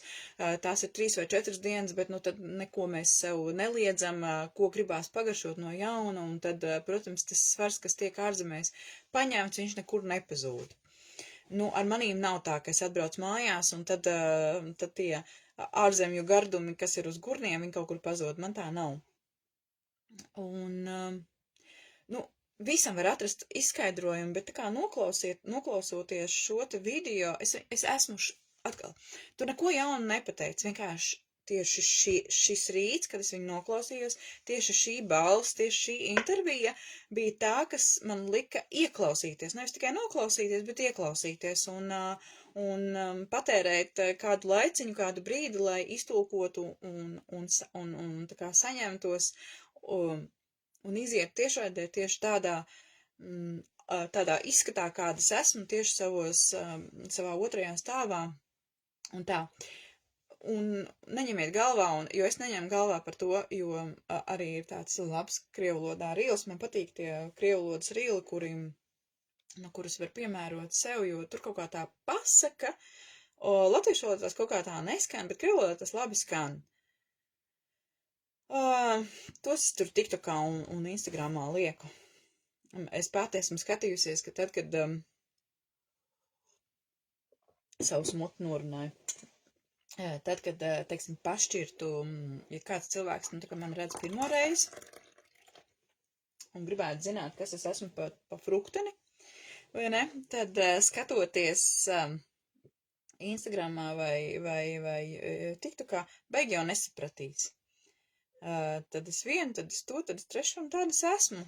Speaker 1: tās ir 3 vai 4 dienas, bet, tad neko mēs sev neliedzam, ko gribās pagaršot no jauna, un tad, protams, tas svars, kas tiek ārzemēs paņemts, viņš nekur nepazūd. Ar manīm nav tā, ka es atbraucu mājās, un tad tie ārzemju gardumi, kas ir uz gurniem, viņi kaut kur pazūd, man tā nav. Un, visam var atrast izskaidrojumu, bet tā kā noklausoties šo te video, es esmu atkal, tu neko jaunu nepateici, vienkārši tieši šis rīts, kad es viņu noklausījos, tieši šī balss, tieši šī intervija bija tā, kas man lika ieklausīties, nevis tikai noklausīties, bet ieklausīties un patērēt kādu laiciņu, kādu brīdi, lai iztulkotu un tā kā saņemtos un iziet tiešraidē tieši tādā izskatā, kādas esmu, tieši savā otrajā stāvā un tā. Un neņemiet galvā, jo es neņemu galvā par to, jo arī ir tāds labs krievu valodā rīls, man patīk tie krievu valodas rīli, kurus var piemērot sev, jo tur kaut kā tā pasaka, latviešu valodā tas kaut kā tā neskan, bet krievu valodā tas labi skan. Tos tur TikTokā un Instagramā lieku. Es pati esmu skatījusies, ka tad, kad savu smutu norunāju, tad, kad, teiksim, pašķirtu, ja kāds cilvēks, tā kā man redz pirmo reizi, un gribētu zināt, kas es esmu pa frukteni, vai ne, tad skatoties Instagramā vai TikTokā, beigi jau nesapratīs. Tad es vienu, tad es to, tad es trešu, un tāda es esmu.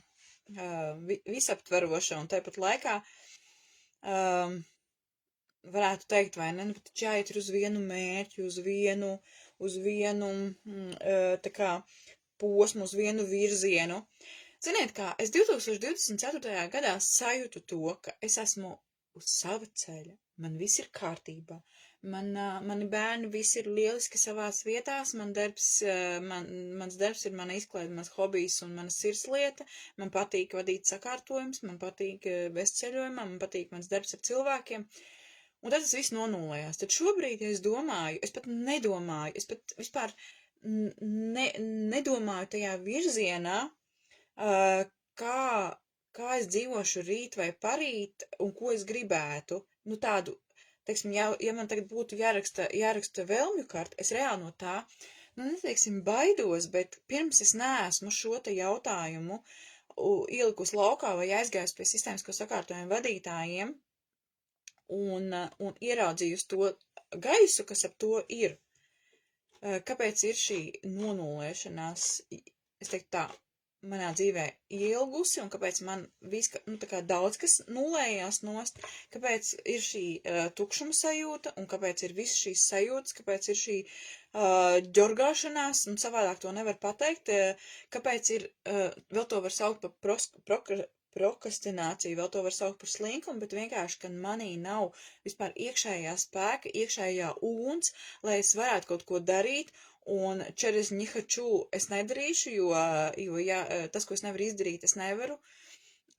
Speaker 1: Visaptveroša, un tāpat laikā varētu teikt, vai ne, nu, taču jāiet ir uz vienu mērķi, uz vienu, tā kā, posmu, uz vienu virzienu. Ziniet kā, es 2024. gadā sajūtu to, ka es esmu uz sava ceļa, man viss ir kārtībā, mani bērni visi ir lieliski savās vietās, mans darbs ir mana izklaide, mans hobijs un mana sirdslieta, man patīk vadīt sakārtojums, man patīk vest ceļojumā, man patīk mans darbs ar cilvēkiem, un tad tas viss nonulējās. Tad šobrīd, ja es domāju, es pat nedomāju, es pat vispār nedomāju tajā virzienā, kā, kā es dzīvošu rīt vai parīt un ko es gribētu. Nu tādu, teiksim, ja man tagad būtu jāraksta vēlmju karta, es reāli no tā, nu neteiksim baidos, bet pirms es neesmu šo te jautājumu ielikus laukā vai aizgājus pie sistēmisko sakārtojumu vadītājiem un ieraudzījusi to gaisu, kas ap to ir. Kāpēc ir šī nonulēšanās, es teiktu tā, manā dzīvē ilgusi, un kāpēc man tā kā daudz kas nulējās nost, kāpēc ir šī tukšuma sajūta, un kāpēc ir visas šīs sajūtas, kāpēc ir šī ģorgāšanās, un savādāk to nevar pateikt, kāpēc ir, vēl to var saukt par prokrastināciju, vēl to var saukt par slinkumu, bet vienkārši, ka manī nav vispār iekšējā spēka, iekšējā uguns, lai es varētu kaut ko darīt, un через не хочу es nedarīšu, jo ja, tas, ko es nevaru izdarīt, es nevaru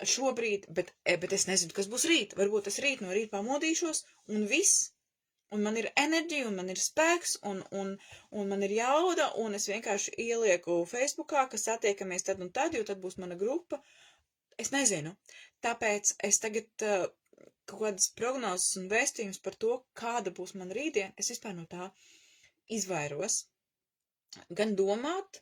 Speaker 1: šobrīd, bet es nezinu, kas būs rīt. Varbūt es rīt no rīta pamodīšos, un viss. Un man ir enerģija, un man ir spēks, un man ir jauda, un es vienkārši ielieku Facebookā, ka satiekamies tad un tad, jo tad būs mana grupa. Es nezinu. Tāpēc es tagad kaut kādas prognozes un vēstījumus par to, kāda būs mana rītdiena, es vispār no tā izvairos. Gan domāt,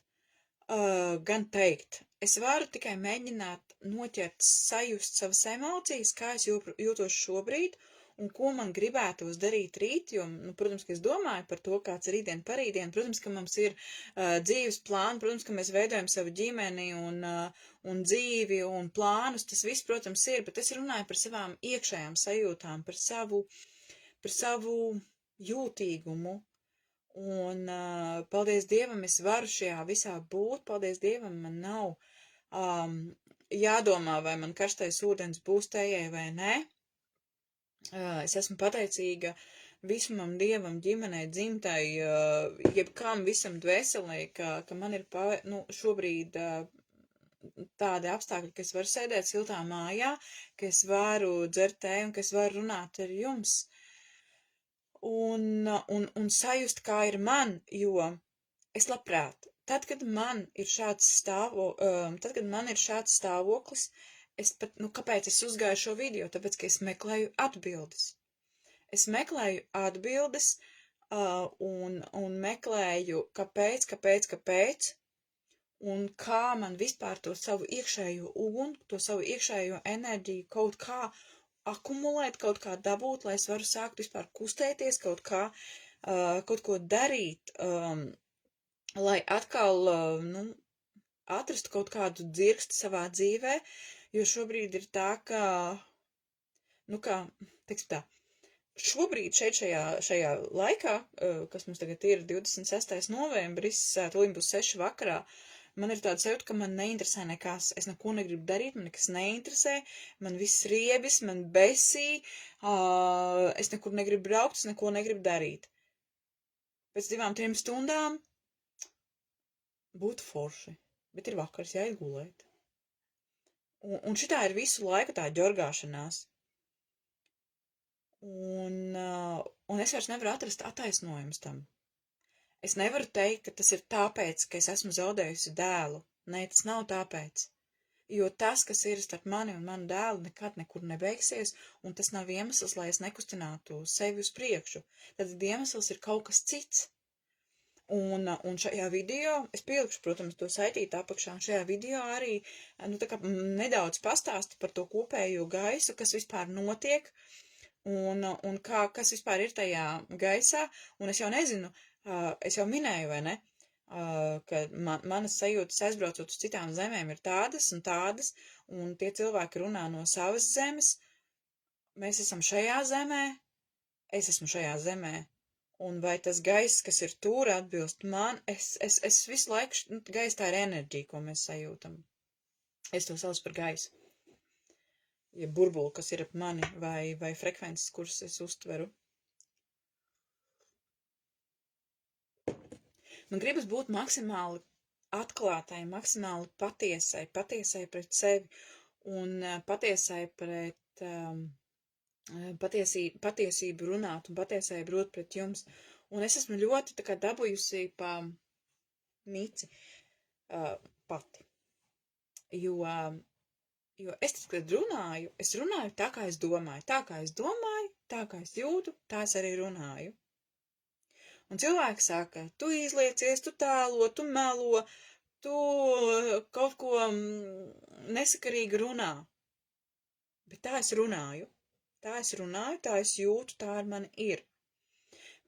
Speaker 1: gan teikt. Es varu tikai mēģināt noķert, sajust savas emocijas, kā es jūtos šobrīd, un ko man gribētos darīt rīt, jo, nu, protams, ka es domāju par to, kāds ir rītdien parītdien, protams, ka mums ir dzīves plāni, protams, ka mēs veidojam savu ģimeni un dzīvi un plānus, tas viss, protams, ir, bet es runāju par savām iekšējām sajūtām, par savu jūtīgumu. Un paldies Dievam, es varu šajā visā būt, paldies Dievam, man nav jādomā, vai man karstais ūdens būs tējai vai nē. Es esmu pateicīga visumam Dievam, ģimenei, dzimtai, jebkam visam dvēselē, ka man ir šobrīd tādi apstākļi, ka es varu sēdēt siltā mājā, ka es varu dzert tēju un ka es varu runāt ar jums. Un sajust, kā ir man, jo es labprāt, tad, kad man ir šāds stāvoklis, es pat, kāpēc es uzgāju šo video? Tāpēc, ka es meklēju atbildes. Es meklēju atbildes un meklēju, kāpēc, un kā man vispār to savu iekšējo uguni, to savu iekšējo enerģiju kaut kā akumulēt, kaut kā dabūt, lai es varu sākt vispār kustēties, kaut ko darīt, lai atkal, atrastu kaut kādu dzirksti savā dzīvē, jo šobrīd ir tā, teiksim tā, šobrīd šajā laikā, kas mums tagad ir 26. novembris, tūlīt būs 6 vakarā, man ir tāda sajūta, ka man neinteresē nekas, es neko negribu darīt, man nekas neinteresē, man viss riebis, man besī, es nekur negribu braukt, es neko negribu darīt. Pēc 2-3 stundām būtu forši, bet ir vakars, jāiet gulēt. Un šitā ir visu laiku tā ģorgāšanās. Un es vairs nevaru atrast attaisnojumus tam. Es nevaru teikt, ka tas ir tāpēc, ka es esmu zaudējusi dēlu. Nē, tas nav tāpēc. Jo tas, kas ir starp mani un manu dēlu, nekad nekur nebeigsies, un tas nav iemesls, lai es nekustinātu sevi uz priekšu. Tad iemesls ir kaut kas cits. Un šajā video, es pielikšu, protams, to saitīt apakšā, un šajā video arī, nedaudz pastāstu par to kopējo gaisu, kas vispār notiek, un kas vispār ir tajā gaisā, un es jau nezinu, es jau minēju, vai ne, ka manas sajūtas aizbraucot uz citām zemēm ir tādas, un tie cilvēki runā no savas zemes, mēs esam šajā zemē, es esmu šajā zemē, un vai tas gaiss, kas ir tur, atbilst man, es visu laiku, gaisa tā ir enerģija, ko mēs sajūtam. Es to saucu par gaisu. Ja burbuli, kas ir ap mani, vai frekvences, kuras es uztveru. Man gribas būt maksimāli atklātai, maksimāli patiesai pret sevi un patiesai pret patiesību runāt un patiesību rūt pret jums. Un es esmu ļoti tā kā dabūjusi pa mici pati. Jo es, kad runāju, es runāju tā, kā es domāju. Tā, kā es domāju, tā, kā es jūtu, tā es arī runāju. Un cilvēki saka, tu izliecies, tu tēlo, tu melo, tu kaut ko nesakarīgi runā. Bet tā es runāju. Tā es runāju, tā es jūtu, tā ar mani ir.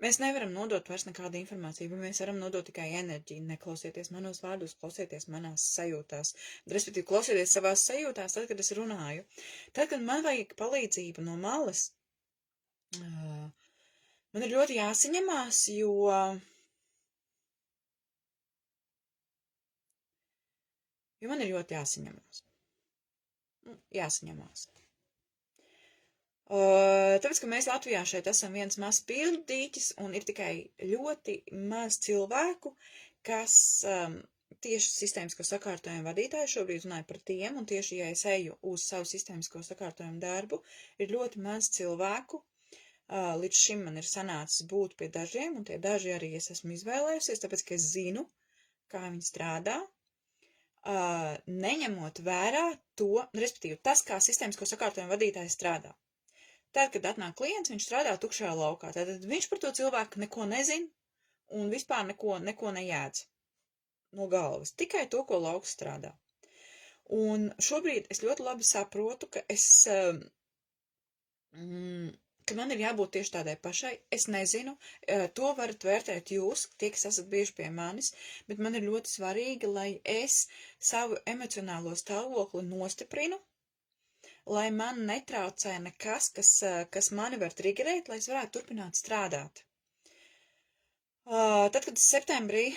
Speaker 1: Mēs nevaram nodot vairs nekādu informāciju, bet mēs varam nodot tikai enerģiju. Neklausieties manos vārdos, klausieties manās sajūtās. Respektīvi, klausieties savās sajūtās, tad, kad es runāju. Tad, kad man vajag palīdzību no malas, man ir ļoti jāsaņemās, jo man ir ļoti jāsaņemās. Jāsaņemās. Tāpēc, ka mēs Latvijā šeit esam viens mazs pildīķis un ir tikai ļoti maz cilvēku, kas tieši sistēmisko sakārtojumu vadītāji šobrīd runāja par tiem, un tieši, ja es eju uz savu sistēmisko sakārtojumu darbu, ir ļoti maz cilvēku. Līdz šim man ir sanācis būt pie dažiem, un tie daži arī es esmu izvēlējusies, tāpēc, ka es zinu, kā viņi strādā, neņemot vērā to, respektīvi, tas, kā sistēmisko sakārtojumu vadītājs strādā. Tad, kad atnāk klients, viņš strādā tukšajā laukā. Tad viņš par to cilvēku neko nezina un vispār neko nejēdz no galvas. Tikai to, ko lauks strādā. Un šobrīd es ļoti labi saprotu, ka ka man ir jābūt tieši tādai pašai. Es nezinu, to varat vērtēt jūs, tie, kas esat bijuši pie manis, bet man ir ļoti svarīgi, lai es savu emocionālo stāvokli nostiprinu, lai man netraucē nekas, kas mani var triggerēt, lai es varētu turpināt strādāt. Tad, kad es septembrī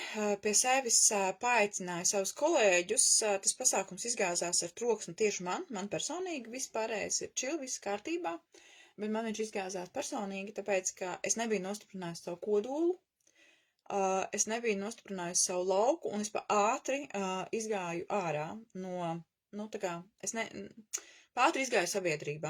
Speaker 1: pie sevis paaicināju savus kolēģus, tas pasākums izgāzās ar troksni tieši man personīgi, viss pārējais ir chill, viss kārtībā, bet man viņš izgāzās personīgi, tāpēc, ka es nebiju nostiprinājusi savu kodolu, es nebiju nostiprinājusi savu lauku, un es pa ātri izgāju ārā no, tā kā, ātri izgāju sabiedrībā.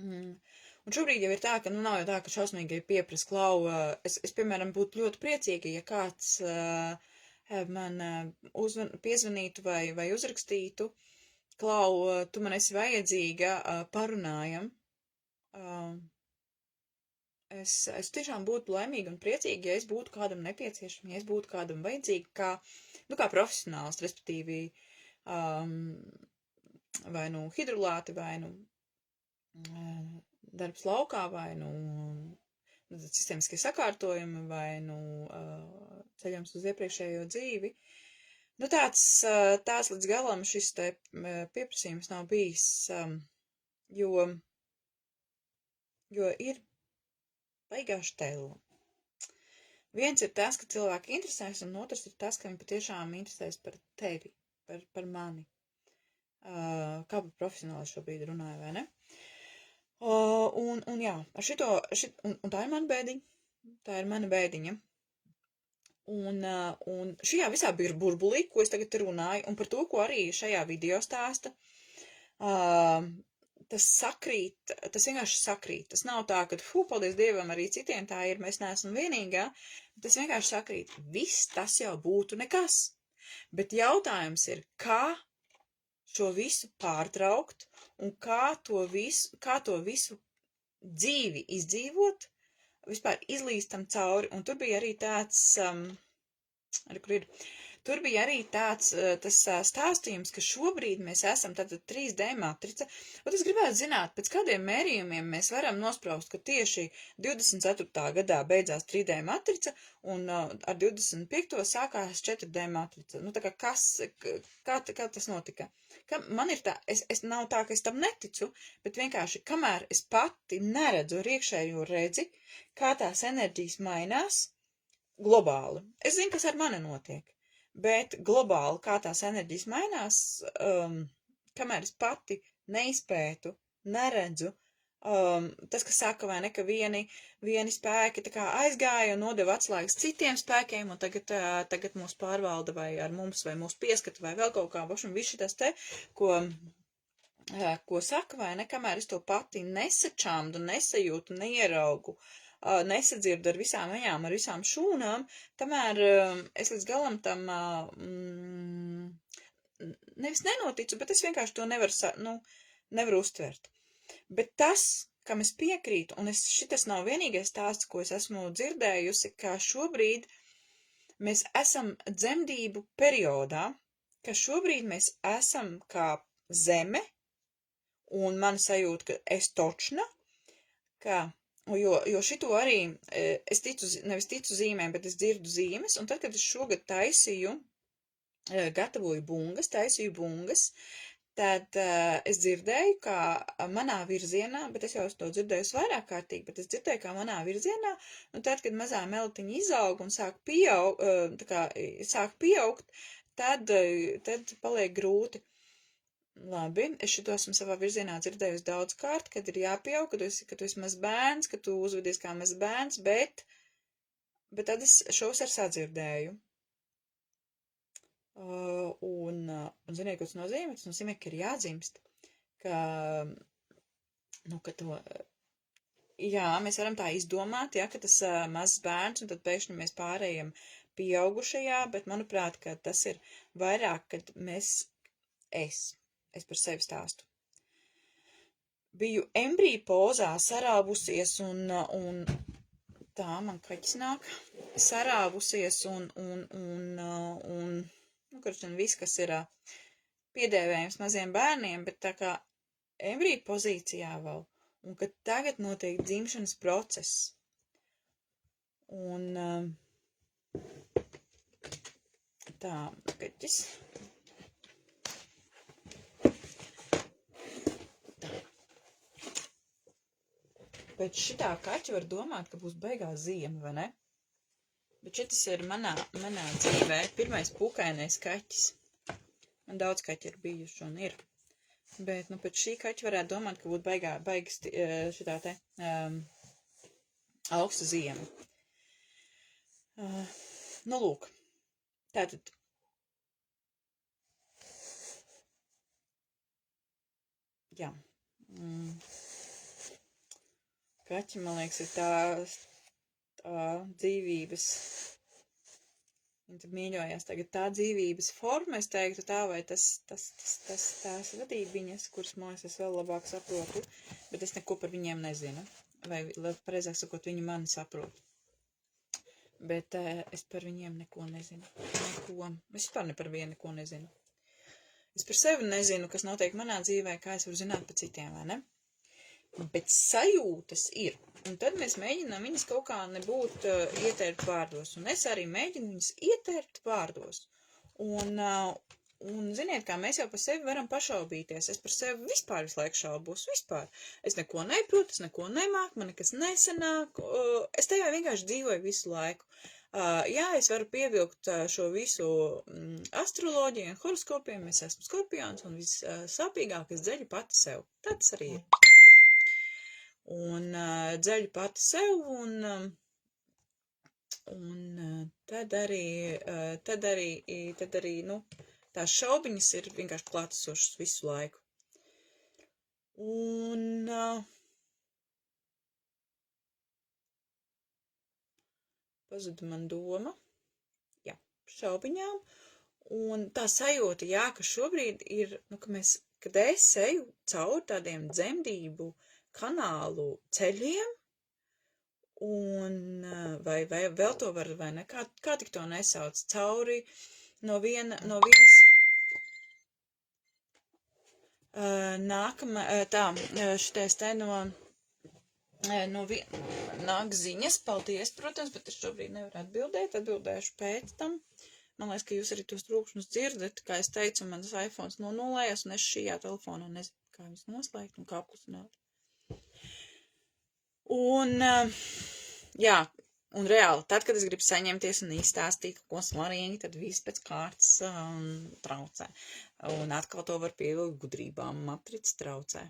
Speaker 1: Un šobrīd jau ir tā, ka, nav jau tā, ka šausmīgi pieprasa klau. Es, piemēram, būtu ļoti priecīga, ja kāds man piezvanītu vai uzrakstītu, klau, tu man esi vajadzīga, parunājam. Es tiešām būtu laimīga un priecīga, ja es būtu kādam nepieciešama, ja es būtu kādam vajadzīga, kā profesionāls, respektīvi, vai nu hidrolāti, vai nu darbs laukā, vai nu sistēmiskie sakārtojumi, vai nu ceļams uz iepriekšējo dzīvi. Nu tāds līdz galam šis te pieprasījums nav bijis, jo ir baigā štela. Viens ir tas, ka cilvēki interesēs, un otrs ir tas, ka viņi patiešām interesēs par tevi, par mani. Kā par profesionāli šobrīd runāju, vai ne? Un jā, un tā ir mana bēdiņa. Tā ir mana bēdiņa. Un šajā visā bija burbulī, ko es tagad runāju, un par to, ko arī šajā video stāsta, tas sakrīt, tas vienkārši sakrīt. Tas nav tā, ka, paldies Dievam, arī citiem tā ir, mēs neesam vienīgā. Tas vienkārši sakrīt. Viss tas jau būtu nekas. Bet jautājums ir, kā šo visu pārtraukt un kā to visu dzīvi izdzīvot, vispār izlīstam cauri. Un tur bija arī tāds, tur bija arī tāds tas stāstījums, ka šobrīd mēs esam tātad 3D matrica, un es gribētu zināt, pēc kādiem mērījumiem mēs varam nospraust, ka tieši 24. gadā beidzās 3D matrica, un ar 25. sākās 4D matrica. Nu, tā kā kā tas notika? Man ir tā, es nav tā, ka es tam neticu, bet vienkārši, kamēr es pati neredzu ar iekšējo redzi, kā tās enerģijas mainās globāli. Es zinu, kas ar mani notiek, bet globāli, kā tās enerģijas mainās, kamēr es pati neizpētu, neredzu, tas, kas saka, vai ne, ka vieni spēki tā kā aizgāja un nodeva atslēgas citiem spēkiem, un tagad mūs pārvalda vai ar mums, vai mūs pieskata, vai vēl kaut kā, un viss šitas te, ko saka, vai ne, kamēr es to pati nesačāmdu, nesajūtu, neieraugu, nesadzirdu ar visām viņām, ar visām šūnām, tamēr es līdz galam tam nevis nenoticu, bet es vienkārši to nevaru uztvert. Bet tas, kam es piekrītu, un šitas nav vienīgais stāsts, ko es esmu dzirdējusi, ka šobrīd mēs esam dzemdību periodā, ka šobrīd mēs esam kā zeme, un man sajūta, ka es točna, jo šito arī, es nevis ticu zīmēm, bet es dzirdu zīmes, un tad, kad es šogad gatavoju bungas, tad es dzirdēju, kā manā virzienā, bet es jau to dzirdēju vairāk kārtīgi, bet es dzirdēju, kā manā virzienā, un tad, kad mazā meltiņa izaug un sāk pieaugt, tad paliek grūti. Labi, es šito esmu savā virzienā dzirdējusi daudz kārt, kad ir jāpieaug, ka tu esi maz bērns, ka tu uzvedies kā maz bērns, bet tad es šos ar sadzirdēju. Un ziniet, ko tas nozīmē? Tas nozīmē, ka ir jādzimst, ka mēs varam tā izdomāt, ka tas mazs bērns, un tad pēkšņi mēs pārējam pieaugušajā, bet manuprāt, ka tas ir vairāk, kad es par sevi stāstu. Biju embrija pozā sarāvusies un tā, man kaķis nāk, sarāvusies un viss, kas ir piedēvējams maziem bērniem, bet tā kā embrija pozīcijā vēl, un ka tagad notiek dzimšanas process. Un tā, kaķis. Tā. Pēc šitā kaķa var domāt, ka būs beigās ziema, vai ne? Bet šitas ir manā dzīvē pirmais pukainais kaķis. Man daudz kaķi ir bijuši un ir. Bet, pēc šī kaķa varētu domāt, ka būtu baigas šitā te augsta ziema. Lūk. Tātad. Jā. Kaķi, man liekas, ir tā dzīvības, viņa mīļojās tagad tā dzīvības forma, es teiktu tā, vai tās vadībiņas, kuras mājas es vēl labāk saprotu, bet es neko par viņiem nezinu, vai pareizāk sakot, viņi mani saprot. Bet es par viņiem neko nezinu, es vispār ne par vienu neko nezinu. Es par sevi nezinu, kas notiek manā dzīvē, kā es varu zināt par citiem, vai ne? Bet sajūtas ir, un tad mēs mēģinām viņas kaut kā nebūt ietērpt vārdos, un es arī mēģinu viņas ietērpt vārdos, un ziniet, kā mēs jau par sevi varam pašaubīties, es par sevi vispār visu laiku šaubos, vispār, es neko neprotu, es neko nemāku, man nekas nesanāk, es tajā vienkārši dzīvoju visu laiku. Jā, es varu pievilkt šo visu astroloģiju un horoskopiem, es esmu skorpions, un vissāpīgāk es dzeļu pati sev, tā tas arī ir. Un dzeļu pati sev, un tad arī, tās šaubiņas ir vienkārši klātesošas visu laiku. Un pazuda man doma, šaubiņām, un tā sajūta, ka šobrīd ir, kad es eju cauri tādiem dzemdību kanālu ceļiem, un vai vēl to var, vai ne, kā tik to nesauc, cauri no vienas nākamā, šitais te nāk ziņas, paldies, protams, bet es šobrīd nevaru atbildēšu pēc tam. Man liekas, ka jūs arī tos trūkšņus dzirdat, kā es teicu, mans iPhones nonulējās, un es šajā telefonā nezinu, kā viņus noslēgt un kā apklusināt. Un, jā, un reāli, tad, kad es gribu saņemties un izstāstīt, ko svarīgi, tad viss pēc kārtas traucē. Un atkal to var pievilkt gudrībām, matrica traucē.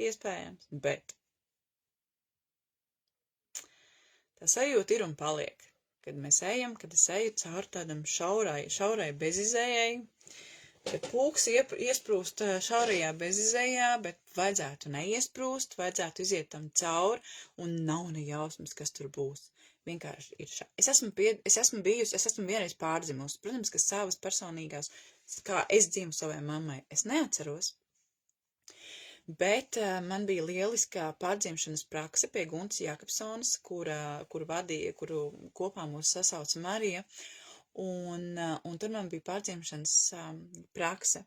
Speaker 1: Iespējams, bet tā sajūta ir un paliek. Kad mēs ejam, kad es eju cauri tādam šaurai bezizējai, bet pulks iesprūst šaurajā bezizējā, bet vajadzētu neiesprūst, vajadzētu iziet tam cauri, un nav ne jausmas, kas tur būs. Vienkārši ir Es esmu vienreiz pārdzimusi, protams, ka savas personīgās, kā es dzimu savai mammai, es neatceros. Bet man bija lieliskā pārdzimšanas prakse pie Guntas Jakobsonas, kuru kopā mūs sasauca Marija, un tur man bija pārdzimšanas prakse,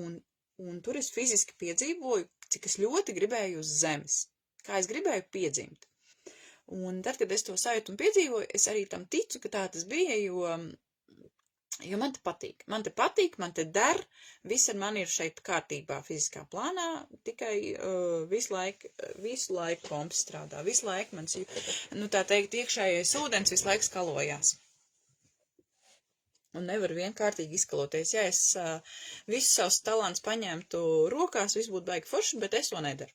Speaker 1: un tur es fiziski piedzīvoju, cik es ļoti gribēju uz zemes, kā es gribēju piedzimt. Un tad, kad es to sajūtu un piedzīvoju, es arī tam ticu, ka tā tas bija, jo man te patīk. Man te der, viss ar mani ir šeit kārtībā fiziskā plānā, tikai visu laiku komps strādā, visu laiku mans, tā teikt, iekšējais ūdens visu laiku skalojās. Un nevar vienkārtīgi izskaloties. Ja es visus savus talants paņemtu rokās, viss būtu baigi forši, bet es to nedaru.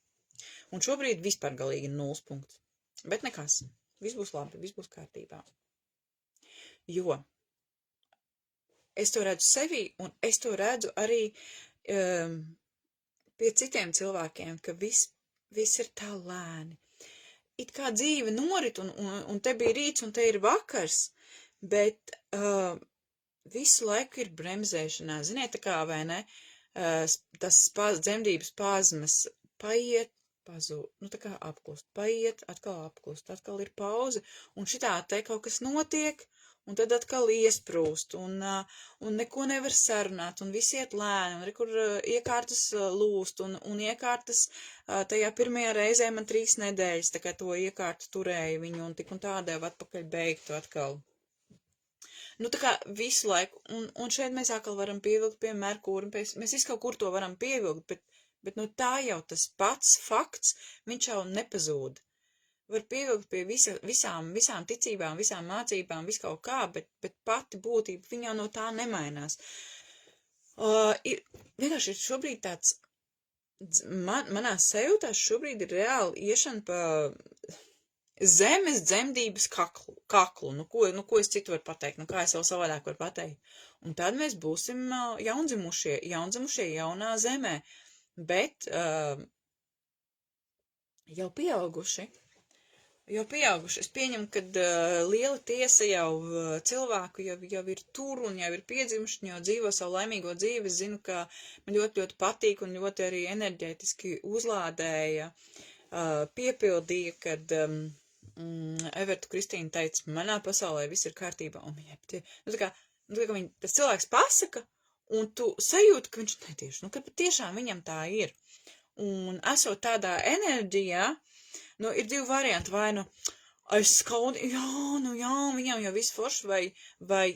Speaker 1: Un šobrīd vispār galīgi 0 punkts. Bet nekas, viss būs labi, viss būs kārtībā. Jo es to redzu sevī, un es to redzu arī pie citiem cilvēkiem, ka viss ir tā lēni. It kā dzīve norit, un te bija rīts, un te ir vakars, bet visu laiku ir bremzēšanā. Ziniet, tā kā, vai ne, tas dzemdības pazmas paiet, pazūd, tā kā apklust, paiet, atkal apklust, atkal ir pauze, un šitā te kaut kas notiek, un tad atkal iesprūst, un neko nevar sarunāt, un viss iet lēni, un kur iekārtas lūst, un iekārtas tajā pirmajā reizē man 3 nedēļas, tā kā to iekārtu turēja viņu, un tik un tādēļ atpakaļ beigtu atkal. Tā kā visu laiku, un šeit mēs atkal varam pievilkt pie Merkūra, mēs visu kaut kur to varam pievilkt, bet tā jau tas pats fakts, viņš jau nepazūd. Var pievilkt pie visām ticībām, visām mācībām, visu kaut kā, bet pati būtība, viņa jau no tā nemainās. Vienkārši ir šobrīd tāds, manā sajūtās šobrīd ir reāli iešana pa zemes dzemdības kaklu. Ko es citu varu pateikt, kā es vēl savādāk varu pateikt. Un tad mēs būsim jaundzimušie jaunā zemē. Bet jau pieauguši. Es pieņemu, ka liela tiesa jau cilvēku jau ir tur un jau ir piedzimuši, jau dzīvo savu laimīgo dzīvi. Es zinu, ka man ļoti, ļoti patīk un ļoti arī enerģētiski uzlādēja, piepildīja, kad Everta Kristīna teica, manā pasaulē viss ir kārtībā. Un viņai, tas cilvēks pasaka, un tu sajūti, ka viņš netieši, ka patiešām viņam tā ir. Un esot tādā enerģijā, ir 2 varianti, vai es skaudi, viņam jau viss forši, vai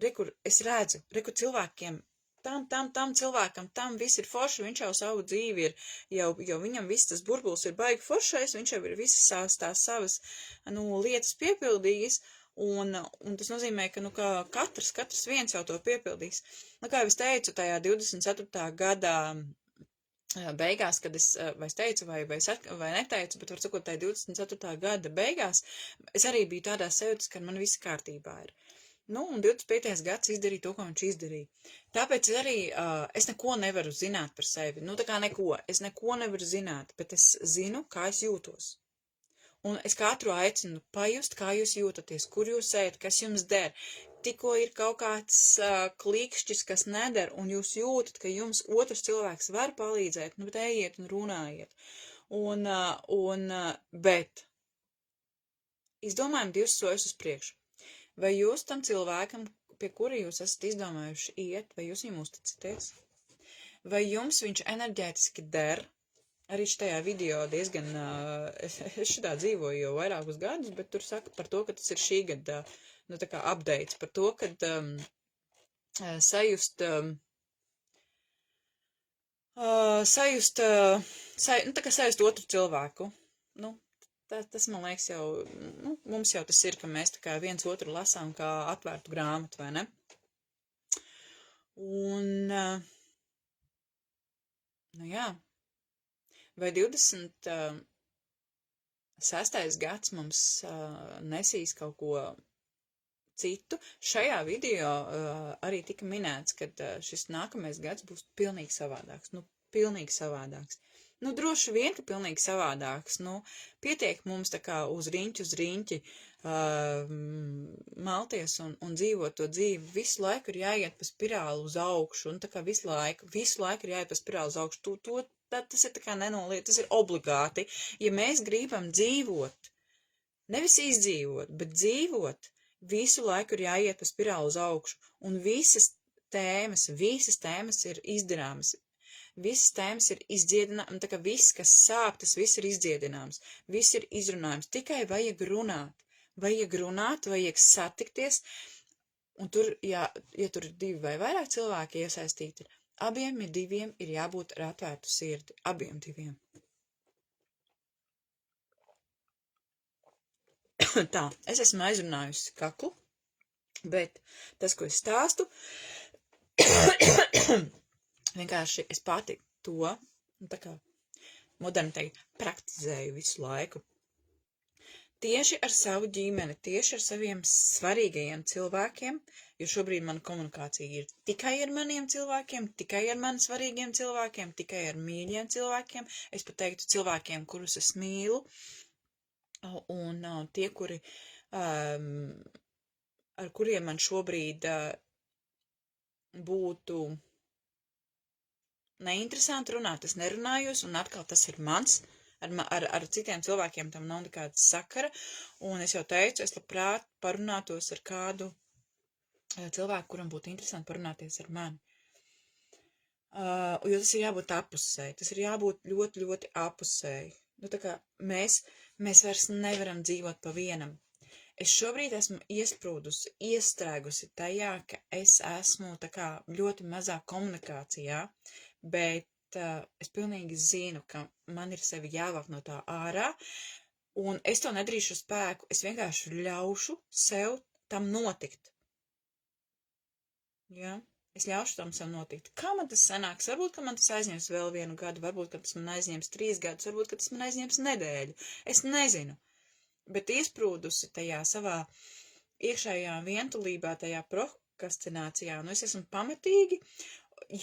Speaker 1: rekur, es redzu, cilvēkiem, tam cilvēkam, tam viss ir forši, viņš jau savu dzīvi ir, jau viņam viss tas burbulis ir baigi foršais, viņš jau ir visas tās savas, lietas piepildījis, un tas nozīmē, ka katrs viens jau to piepildīs. Kā jau es teicu, tajā 24. gadā beigās, kad es teicu vai neteicu, bet var sakot, tajā 24. gada beigās, es arī biju tādā sajūtas, ka man viss kārtībā ir. Un 25. gads izdarīja to, ko viņš izdarīja. Tāpēc arī es neko nevaru zināt par sevi. Es neko nevaru zināt, bet es zinu, kā es jūtos. Un es katru aicinu pajust, kā jūs jūtaties, kur jūs ejat, kas jums der. Tikko ir kaut kāds klikšķis, kas neder, un jūs jūtat, ka jums otrs cilvēks var palīdzēt, bet ejiet un runājiet. Bet izdomājam 2 soļus uz priekšu. Vai jūs tam cilvēkam pie kura jūs esat izdomājuši iet, vai jūs viņam uzticaties? Vai jums viņš enerģētiski der? Arī šitajā video diezgan, es šitā dzīvoju jau vairākus gadus, bet tur saka par to, ka tas ir šī gada, nu tā kā updates, par to, kad sajust, nu tā kā sajust otru cilvēku. Nu, tas man liekas jau, nu, mums jau tas ir, ka mēs tā kā viens otru lasām kā atvērtu grāmatu, vai ne? Un, nu jā. Vai 26. gads mums nesīs kaut ko citu? Šajā video arī tika minēts, ka šis nākamais gads būs pilnīgi savādāks. Nu, pilnīgi savādāks. Nu, droši vien, ka pilnīgi savādāks. Nu, pietiek mums tā kā uz riņķi malties un dzīvot to dzīvi. Visu laiku ir jāiet pa spirāli uz augšu, un tā kā visu laiku ir jāiet pa spirāli uz augšu. Tas ir tā kā nenoliet, tas ir obligāti. Ja mēs gribam dzīvot, nevis izdzīvot, bet dzīvot, visu laiku ir jāiet pa spirāli uz augšu. Un visas tēmas ir izdarāmas. Visas tēmas ir izdziedināmas, tā kā viss, kas sāp, tas viss ir izdziedināms. Viss ir izrunājums. Tikai vajag runāt. Vajag satikties. Un tur, ja tur ir 2 vai vairāk cilvēki iesaistīti, abiem diviem ir jābūt ar atvērtu sirdi. Abiem diviem. Tā, es esmu aizrunājusi kaklu, bet tas, ko es stāstu, vienkārši es pati to, tā kā moderni teikt, praktizēju visu laiku. Tieši ar savu ģimeni, tieši ar saviem svarīgajiem cilvēkiem, jo šobrīd mana komunikācija ir tikai ar maniem cilvēkiem, tikai ar mani svarīgiem cilvēkiem, tikai ar mīļiem cilvēkiem, es pat teiktu cilvēkiem, kurus es mīlu, un tie, kuri, ar kuriem man šobrīd būtu neinteresanti runāt, es nerunājos, un atkal tas ir mans. Ar citiem cilvēkiem tam nav nekāda sakara, un es jau teicu, es labprāt parunātos ar kādu cilvēku, kuram būtu interesanti parunāties ar mani. Jo tas ir jābūt apusēji, tas ir jābūt ļoti, ļoti apusēji. Nu, tā kā mēs vairs nevaram dzīvot pa vienam. Es šobrīd esmu iestrēgusi tajā, ka es esmu tā kā ļoti mazā komunikācijā, bet es pilnīgi zinu, ka man ir sevi jāvāk no tā ārā, un es to nedarīšu spēku, es vienkārši ļaušu sev tam notikt. Ja? Es ļaušu tam sev notikt. Kā man tas sanāks? Varbūt, ka man tas aizņems vēl 1 gadu, varbūt, ka tas man aizņems 3 gadus, varbūt, ka tas man aizņems nedēļu. Es nezinu, bet iesprūdusi tajā savā iekšējā vientulībā, tajā prokrastinācijā, nu es esmu pamatīgi,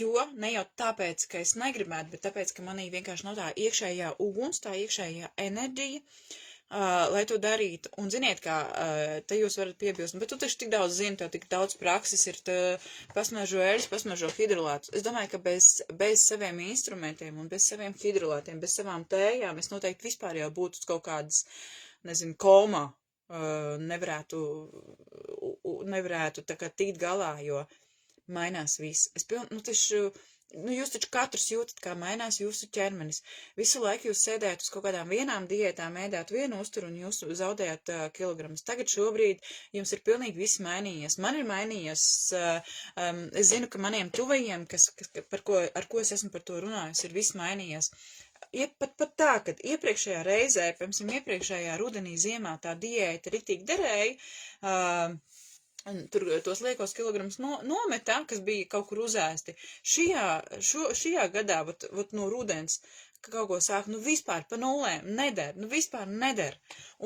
Speaker 1: jo ne jau tāpēc, ka es negribētu, bet tāpēc, ka manī vienkārši nav tā iekšējā uguns, tā iekšējā enerģija, lai to darītu. Un ziniet, kā te jūs varat piebilst, bet tu taču tik daudz zini, tev tik daudz prakses ir, pasmažo eļus, pasmažo hidrolātus. Es domāju, ka bez saviem instrumentiem un bez saviem hidrolātiem, bez savām tējām, es noteikti vispār jau būtu kaut kādas, nezinu, komā, nevarētu tā kā tikt galā, jo mainās viss. Jūs taču katrs jūtat, kā mainās jūsu ķermenis. Visu laiku jūs sēdējat uz kaut kādām vienām diētām, ēdāt vienu uzturu un jūs zaudējat kilogramus. Tagad šobrīd jums ir pilnīgi viss mainījies. Man ir mainījies, es zinu, ka maniem tuvajiem, ar ko es esmu par to runājusi, ir viss mainījies. Pat tā, kad iepriekšējā reizē, piemēram, iepriekšējā rudenī, ziemā tā diēta riktīgi derēja, tur tos liekos kilogramus nometā, kas bija kaut kur uzēsti. Šajā gadā, vat no rudens, kaut ko sāk, vispār pa nulēm, vispār neder.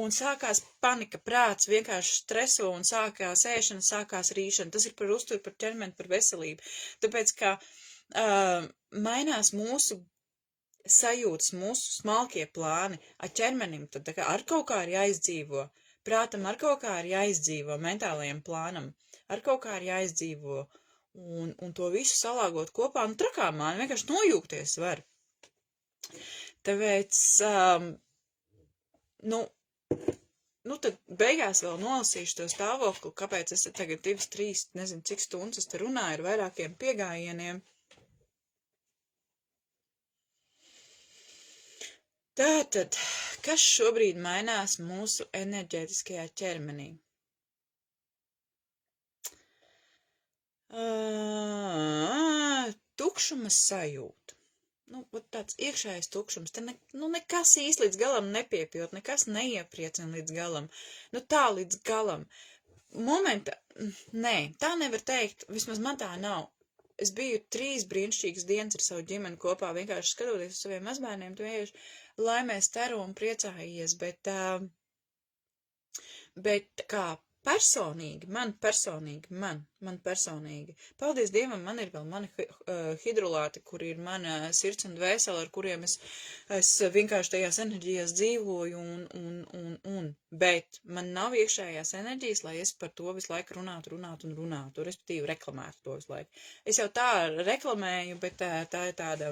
Speaker 1: Un sākās panika, prāts vienkārši streso un sākās ēšana, sākās rīšana. Tas ir par uzturu, par ķermeni, par veselību. Tāpēc, ka mainās mūsu sajūtas, mūsu smalkie plāni, ar ķermenim, tad tā kā ar kaut kā ir jāizdzīvo. Prātam ar kaut kā ir jāizdzīvo, mentālajiem plānam, ar kaut kā ir jāizdzīvo, un to visu salāgot kopā, trakā man vienkārši nojūgties var. Tāpēc, nu tad beigās vēl nolasīšu to stāvokli, kāpēc es tagad 2, 3, nezinu, cik stundas es te runāju ar vairākiem piegājieniem. Tātad, kas šobrīd mainās mūsu enerģētiskajā ķermenī? Tukšuma sajūta. Nu, tāds iekšējais tukšums. Te nekas īsti līdz galam nepiepild, nekas neiepriecina līdz galam. Nu, tā līdz galam. Nē, tā nevar teikt. Vismaz man tā nav. Es biju 3 brīnišķīgas dienas ar savu ģimeni kopā, vienkārši skatoties uz saviem mazbērniem, tu vienkārši laimēs tero un priecājies, bet kā personīgi, man personīgi, paldies Dievam, man ir vēl mani hidrolāti, kur ir mana sirds un dvēsele, ar kuriem es vienkārši tajās enerģijās dzīvoju bet man nav iekšējās enerģijas, lai es par to visu laiku runātu, respektīvi reklamētu to visu laiku. Es jau tā reklamēju, bet tā ir tāda...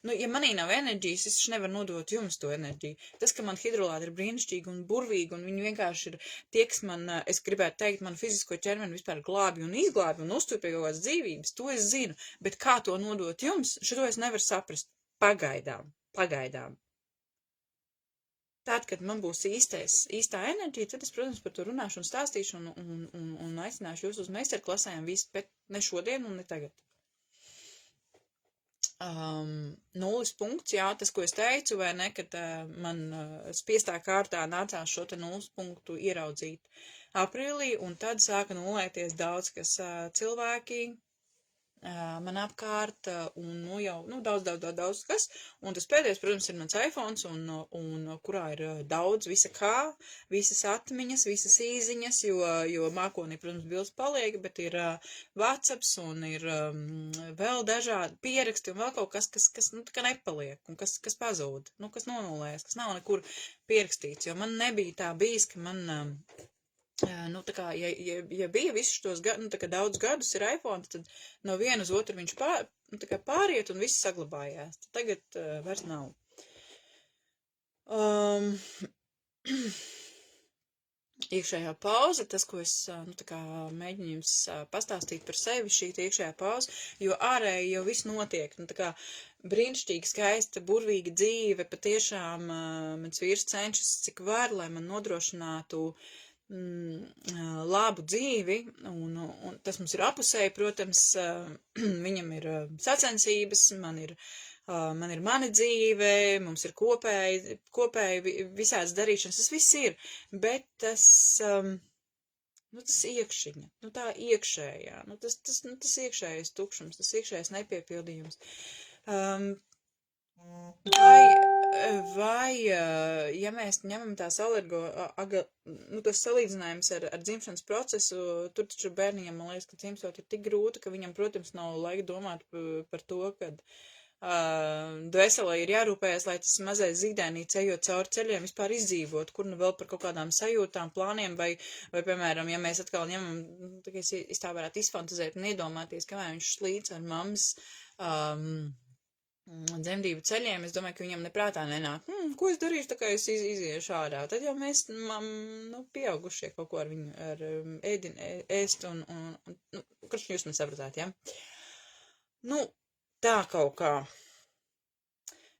Speaker 1: Nu, ja manī nav enerģijas, es nevaru nodot jums to enerģiju. Tas, ka man hidrolāti ir brīnišķīgi un burvīgi, un viņi vienkārši ir tie, kas man, es gribētu teikt, man fizisko ķermeni vispār glābi un izglābi un uztur pie kaut kādas dzīvības, to es zinu, bet kā to nodot jums, šo es nevaru saprast. Pagaidām. Tad, kad man būs īstā enerģija, tad es, protams, par to runāšu un stāstīšu un aicināšu jūs uz meistarklasēm, bet ne šodien un ne tagad. 0 punkts, jā, tas, ko es teicu, vai ne, kad man spiestā kārtā nācās šo te 0 punktu ieraudzīt aprīlī, un tad sāka nulēties daudz, kas cilvēki man apkārt, un jau daudz kas, un tas pēdējais, protams, ir mans iPhones, un kurā ir daudz visa kā, visas atmiņas, visas īziņas, jo mākonī, protams, bildes paliek, bet ir WhatsApps, un ir vēl dažādi pieraksti, un vēl kaut kas nu, tā kā nepaliek, un kas pazūd, nu, kas nonulējas, kas nav nekur pierakstīts, jo man nebija tā bijis, ka man... Nu, tā kā, ja bija visus šos nu, tā kā daudz gadus ir iPhone, tad no viena uz otru viņš pāriet un viss saglabājās. Tagad vairs nav. Iekšējā pauze, tas, ko es nu, tā kā mēģinu jums pastāstīt par sevi, šī iekšējā pauze, jo ārēji jau viss notiek. Nu, tā kā brīnišķīgi, skaista, burvīga dzīve, patiešām mans vīrs cenšas, cik var, lai man nodrošinātu labu dzīvi, un tas mums ir apusēji, protams, viņam ir sacensības, man ir mana dzīve, mums ir kopēji visādas darīšanas, tas viss ir, bet tas iekšiņa, tā iekšējā, tas iekšējais tukšums, tas iekšējais nepiepildījums. Vai, ja mēs ņemam tās tas salīdzinājums ar dzimšanas procesu, tur taču bērniem, man liekas, ka dzimstot ir tik grūti, ka viņam, protams, nav laika domāt par to, kad dvēselē ir jārūpējas, lai tas mazais zīdēnīts, ejot cauri ceļiem, vispār izdzīvot, kur nu vēl par kaut kādām sajūtām, plāniem, vai piemēram, ja mēs atkal ņemam, tā kā es tā varētu izfantazēt un iedomāties, kamēr viņš slīd ar mammas dzemdību ceļiem, es domāju, ka viņam neprātā nenāk, ko es darīšu, tā kā es iziešu ārā. Tad jau mēs, pieaugušie kaut ko ar viņu, ēst un kurš jūs man sapratāt, ja? Nu, tā kaut kā.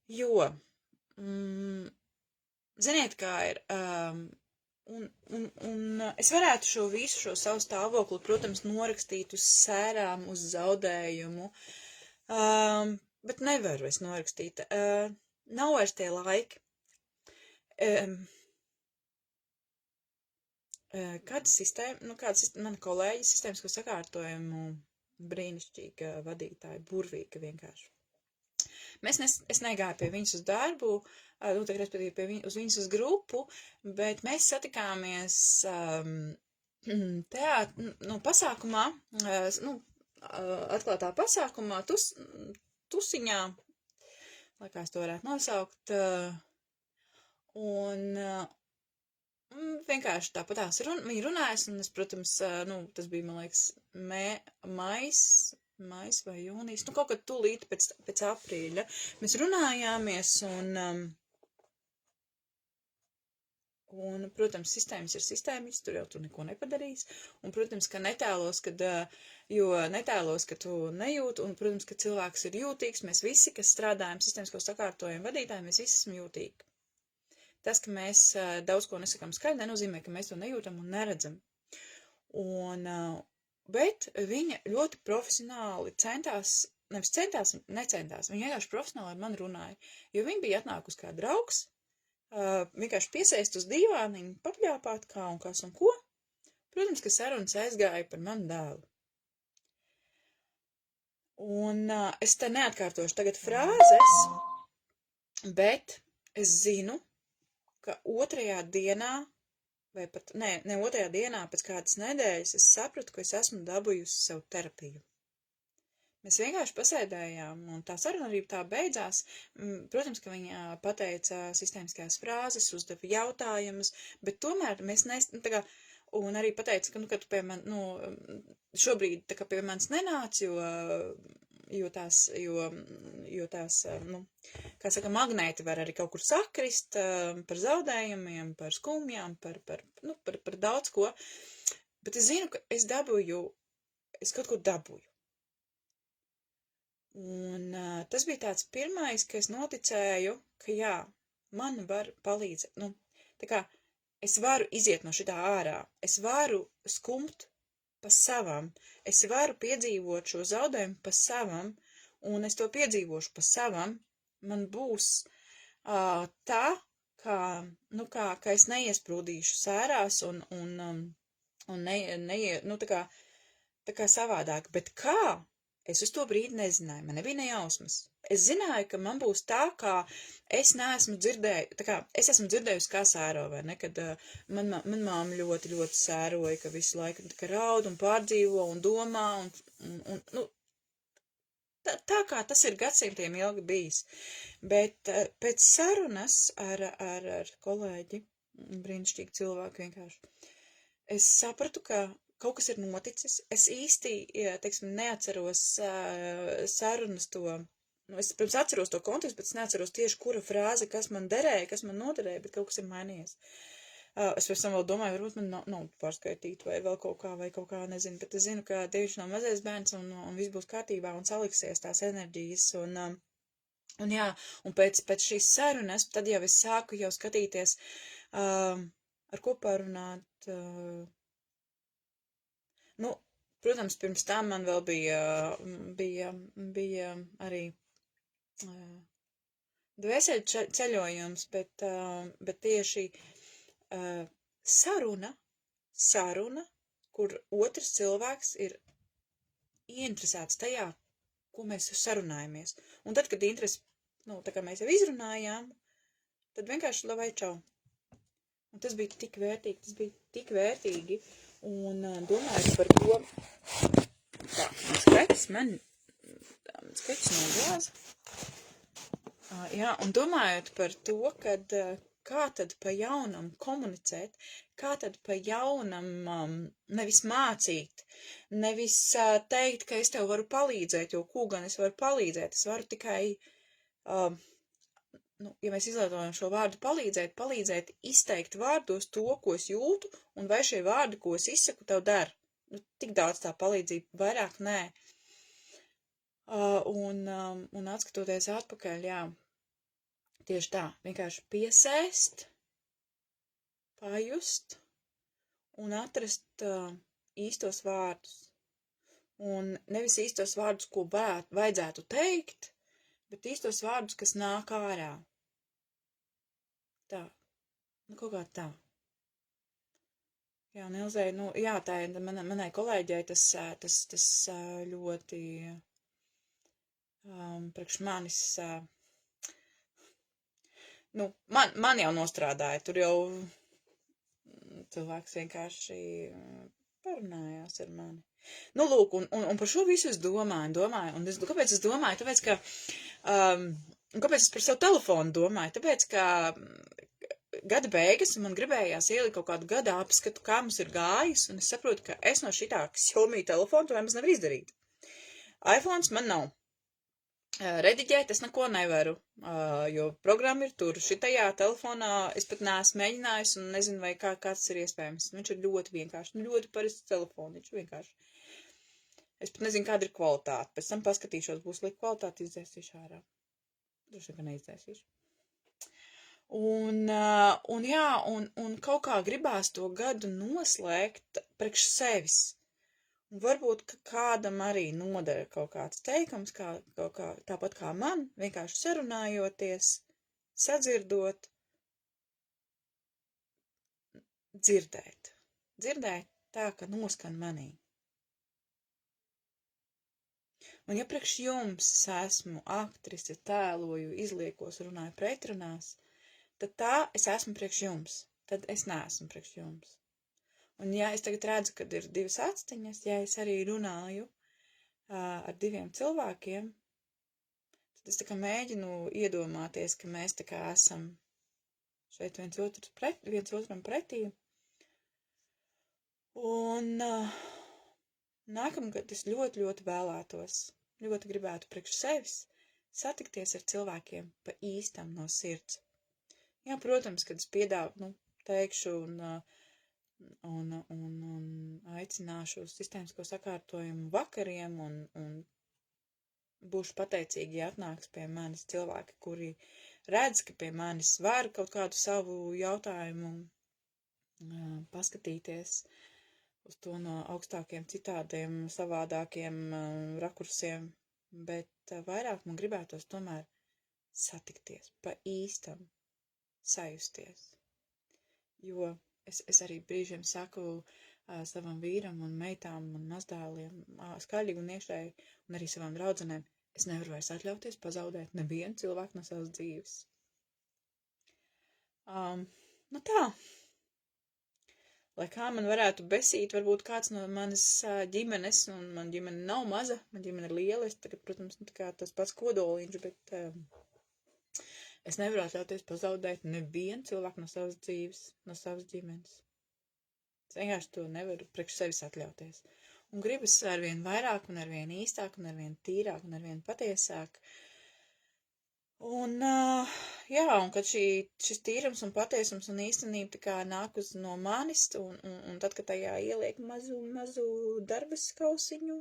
Speaker 1: Jo, ziniet, kā ir, un es varētu šo savu stāvokli, protams, norakstīt uz sērām, uz zaudējumu, bet nevaru es norakstīt. Nav vairs tie laiki. Kāda sistēma, mana kolēģa sistēmas, ko sakārtojumu brīnišķīga vadītāja, burvīga vienkārši. Es negāju pie viņas uz darbu, respektīvi uz viņas uz grupu, bet mēs satikāmies pasākumā, atklātā pasākumā, tusiņā, lai kā es to varētu nosaukt, un vienkārši tāpatās viņi runājas, un es, protams, tas bija, man liekas, mais vai jūnijas, kaut kad tūlīt pēc aprīļa, mēs runājāmies, Un, protams, sistēmas ir sistēmas, tur jau tu neko nepadarīsi. Un, protams, ka netēlos, ka tu nejūti, un, protams, ka cilvēks ir jūtīgs. Mēs visi, kas strādājam sistēmisko sakārtojumu vadītāji, mēs visi esam jūtīgi. Tas, ka mēs daudz ko nesakām skaļi, nenozīmē, ka mēs to nejūtam un neredzam. Bet viņa ļoti profesionāli necentās, viņa vienkārši profesionāli ar mani runāja, jo viņa bija atnākusi kā draugs, vienkārši piesēst uz dīvāniņu, papļāpāt kā un kas un ko. Protams, ka sarunas aizgāja par manu dēlu. Un es te neatkārtošu tagad frāzes, bet es zinu, ka otrajā dienā, vai pat, ne otrajā dienā, pēc kādas nedēļas, es sapratu, ka es esmu dabūjusi sev terapiju. Mēs vienkārši pasēdējām, un tā saruna arī tā beidzās. Protams, ka viņa pateica sistēmiskās frāzes, uzdeva jautājumus, bet tomēr mēs un arī pateica, ka, ka tu pie man, šobrīd tā kā pie manis nenāc, jo tās, kā saka, magnēti var arī kaut kur sakrist par zaudējumiem, par skumjām, par daudz ko, bet es zinu, ka es kaut ko dabūju. Un tas bija tāds pirmais, ka es noticēju, ka jā, man var palīdzēt, tā kā es varu iziet no šitā ārā, es varu skumt pa savam, es varu piedzīvot šo zaudējumu pa savam, un es to piedzīvošu pa savam, man būs tā, ka es neiesprūdīšu sērās un tā kā savādāk, bet kā? Es uz to brīdi nezināju, man nebija nejausmas. Es zināju, ka man būs tā, kā es neesmu dzirdējusi, tā kā es esmu dzirdējusi, kā sēro, vai ne, kad man māma ļoti, ļoti sēroja, ka visu laiku tā kā raud un pārdzīvo un domā, tā kā tas ir gadsimtiem ilgi bijis. Bet pēc sarunas ar kolēģi, brīnišķīgi cilvēki vienkārši, es sapratu, ka kaut kas ir noticis. Es īsti, teiksim, neatceros sarunas to, es, protams, atceros to kontekstu, bet es neatceros tieši, kura frāze, kas man derēja, kas man noderēja, bet kaut kas ir mainījies. Es pēc tam vēl domāju, varbūt man nav pārskaitīt vai vēl kaut kā, nezinu, bet es zinu, ka Dievišķi nav mazais bērns un viss būs kārtībā un saliksies tās enerģijas un jā, un pēc šīs sarunas, tad jau es sāku jau skatīties, ar ko pārunāt, protams, pirms tam man vēl bija arī dvēseli ceļojums, bet tieši saruna, kur otrs cilvēks ir ieinteresēts tajā, ko mēs sarunājamies. Un tad, kad interesi, tā kā mēs jau izrunājām, tad vienkārši lai čau. Un tas bija tik vērtīgi, un domājot par to, tā, skreķis nogāza. Jā, un domājot par to, kad kā tad pa jaunam komunicēt, kā tad pa jaunam nevis mācīt, nevis teikt, ka es tev varu palīdzēt, jo ko gan es varu palīdzēt, es varu tikai, ja mēs izlietojam šo vārdu palīdzēt izteikt vārdos to, ko es jūtu, un vai šie vārdi, ko es izsaku, tev der. Tik daudz tā palīdzība, vairāk nē. Un atskatoties atpakaļ, jā, tieši tā, vienkārši piesēst, pajust un atrast īstos vārdus. Un nevis īstos vārdus, ko vajadzētu teikt, bet īstos vārdus, kas nāk ārā. Tā, kaut kā tā. Jā, un Ilzei, jā, tā ir manai kolēģei tas ļoti priekš manis, man jau nostrādāja, tur jau cilvēks vienkārši parunājās ar mani. Lūk, un par šo visu es domāju, un kāpēc es domāju? Tāpēc, ka, kāpēc es par savu telefonu domāju? Tāpēc, ka gada beigas, un man gribējās ielikt kaut kādu gada apskatu, kā mums ir gājis, un es saprotu, ka es no šitā Xiaomi telefonu to nemaz nevaru izdarīt. iPhones man nav. Rediģēt es neko nevaru, jo programma ir tur. Šitajā telefonā es pat neesmu mēģinājis un nezinu, vai kāds ir iespējams. Viņš ir ļoti vienkārši, ļoti parasts telefons, viņš vienkārši. Es pat nezinu, kāda ir kvalitāte. Pēc tam paskatīšos, būs lieka kvalitāte, izdzēsīšu ārā. Droši vien, ka neizdzēsīšu. Un kaut kā gribās to gadu noslēgt priekš sevis. Un varbūt, ka kādam arī nodara kaut kāds teikums, tāpat kā man, vienkārši sarunājoties, sadzirdot, dzirdēt. Dzirdēt tā, ka noskan manī. Un ja priekš jums es esmu aktrise, tēloju, izliekos, runāju pretrunās, tad tā es esmu priekš jums, tad es neesmu priekš jums. Un ja es tagad redzu, kad ir divas atstiņas, ja es arī runāju ar diviem cilvēkiem, tad es tā kā mēģinu iedomāties, ka mēs tā kā esam šeit viens otram pretī. Un nākamgad es ļoti, ļoti vēlētos, ļoti gribētu priekš sevis satikties ar cilvēkiem pa īstam no sirds. Jā, protams, kad es teikšu un aicināšu uz sistēmisko sakārtojumu vakariem un būšu pateicīgi, ja atnāks pie manis cilvēki, kuri redz, ka pie manis var kaut kādu savu jautājumu paskatīties uz to no augstākiem, citādiem, savādākiem rakursiem, bet vairāk man gribētos tomēr satikties, pa īstam, sajusties. Jo es arī brīžiem saku savam vīram un meitām un mazdēliem skaļi un iekšēji, un arī savām draudzenēm, es nevaru vairs atļauties pazaudēt nevienu cilvēku no savas dzīves. Tā. Lai kā man varētu besīt, varbūt kāds no manas ģimenes, un man ģimene nav maza, man ģimene ir liela, es tagad, protams, tas pats kodoliņš, bet es nevaru atļauties pazaudēt nevienu cilvēku no savas dzīves, no savas ģimenes. Es vienkārši to nevaru priekš sevis atļauties. Un gribas arvien vairāk, un arvien īstāk, un arvien tīrāk, un arvien patiesāk. Un kad šis tīrums un patiesums un īstenība tā kā nāk no manis, un tad, kad tajā ieliek mazu darbas kausiņu,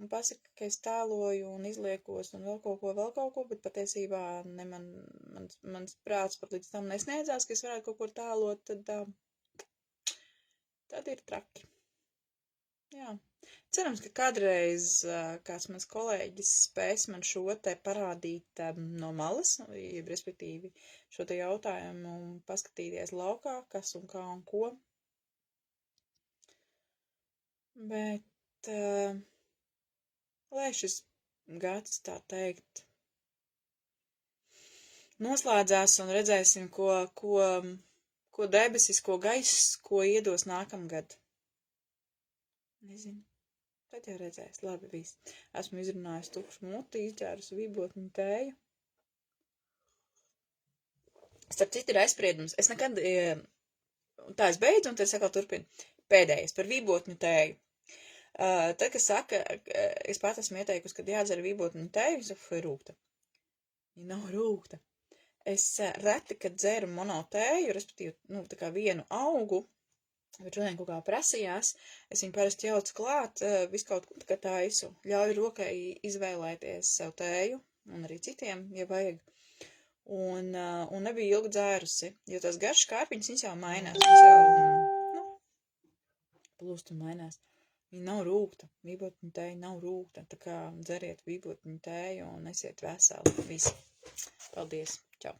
Speaker 1: un pasaka, ka es tēloju un izliekos un vēl kaut ko, bet patiesībā mans prāts pat līdz tam nesniedzās, ka es varētu kaut ko tēlot, tad ir traki. Jā. Cerams, ka kādreiz kāds mans kolēģis spēs man šo te parādīt no malas, respektīvi šo te jautājumu paskatīties laukā, kas un kā un ko. Bet lai šis gads, tā teikt, noslēdzās un redzēsim, ko debesis, ko gaiss, ko iedos nākamgad. Nezinu. Tad jau redzēs. Labi, viss. Esmu izrunājusi tukšu muti, izģērusi vībotņu tēju. Starp citu ir aizspriedums. Es nekad, tā es beidzu, un tad es atkal turpinu. Pēdējais par vībotņu tēju. Tad, kas saka, es pat esmu ieteikusi, kad jādzer vībotņu tēju, es saku, rūgta. Ja nav rūgta. Es reti, kad dzeru monotēju, respektīvi, tā kā vienu augu, bet šodien kaut kā prasījās, es viņu parasti jaucu klāt, visu kaut ko tā kā taisu, ļauju rokai izvēlēties sev tēju, un arī citiem, ja vajag, un nebija ilgi dzērusi, jo tās garšas kārpiņas, viņas jau mainās, viņas jau, plūst un mainās. Viņa nav rūgta, vībotņu tēja nav rūgta, tā kā dzeriet vībotņu tēju un esiet veseli, visi. Paldies, čau!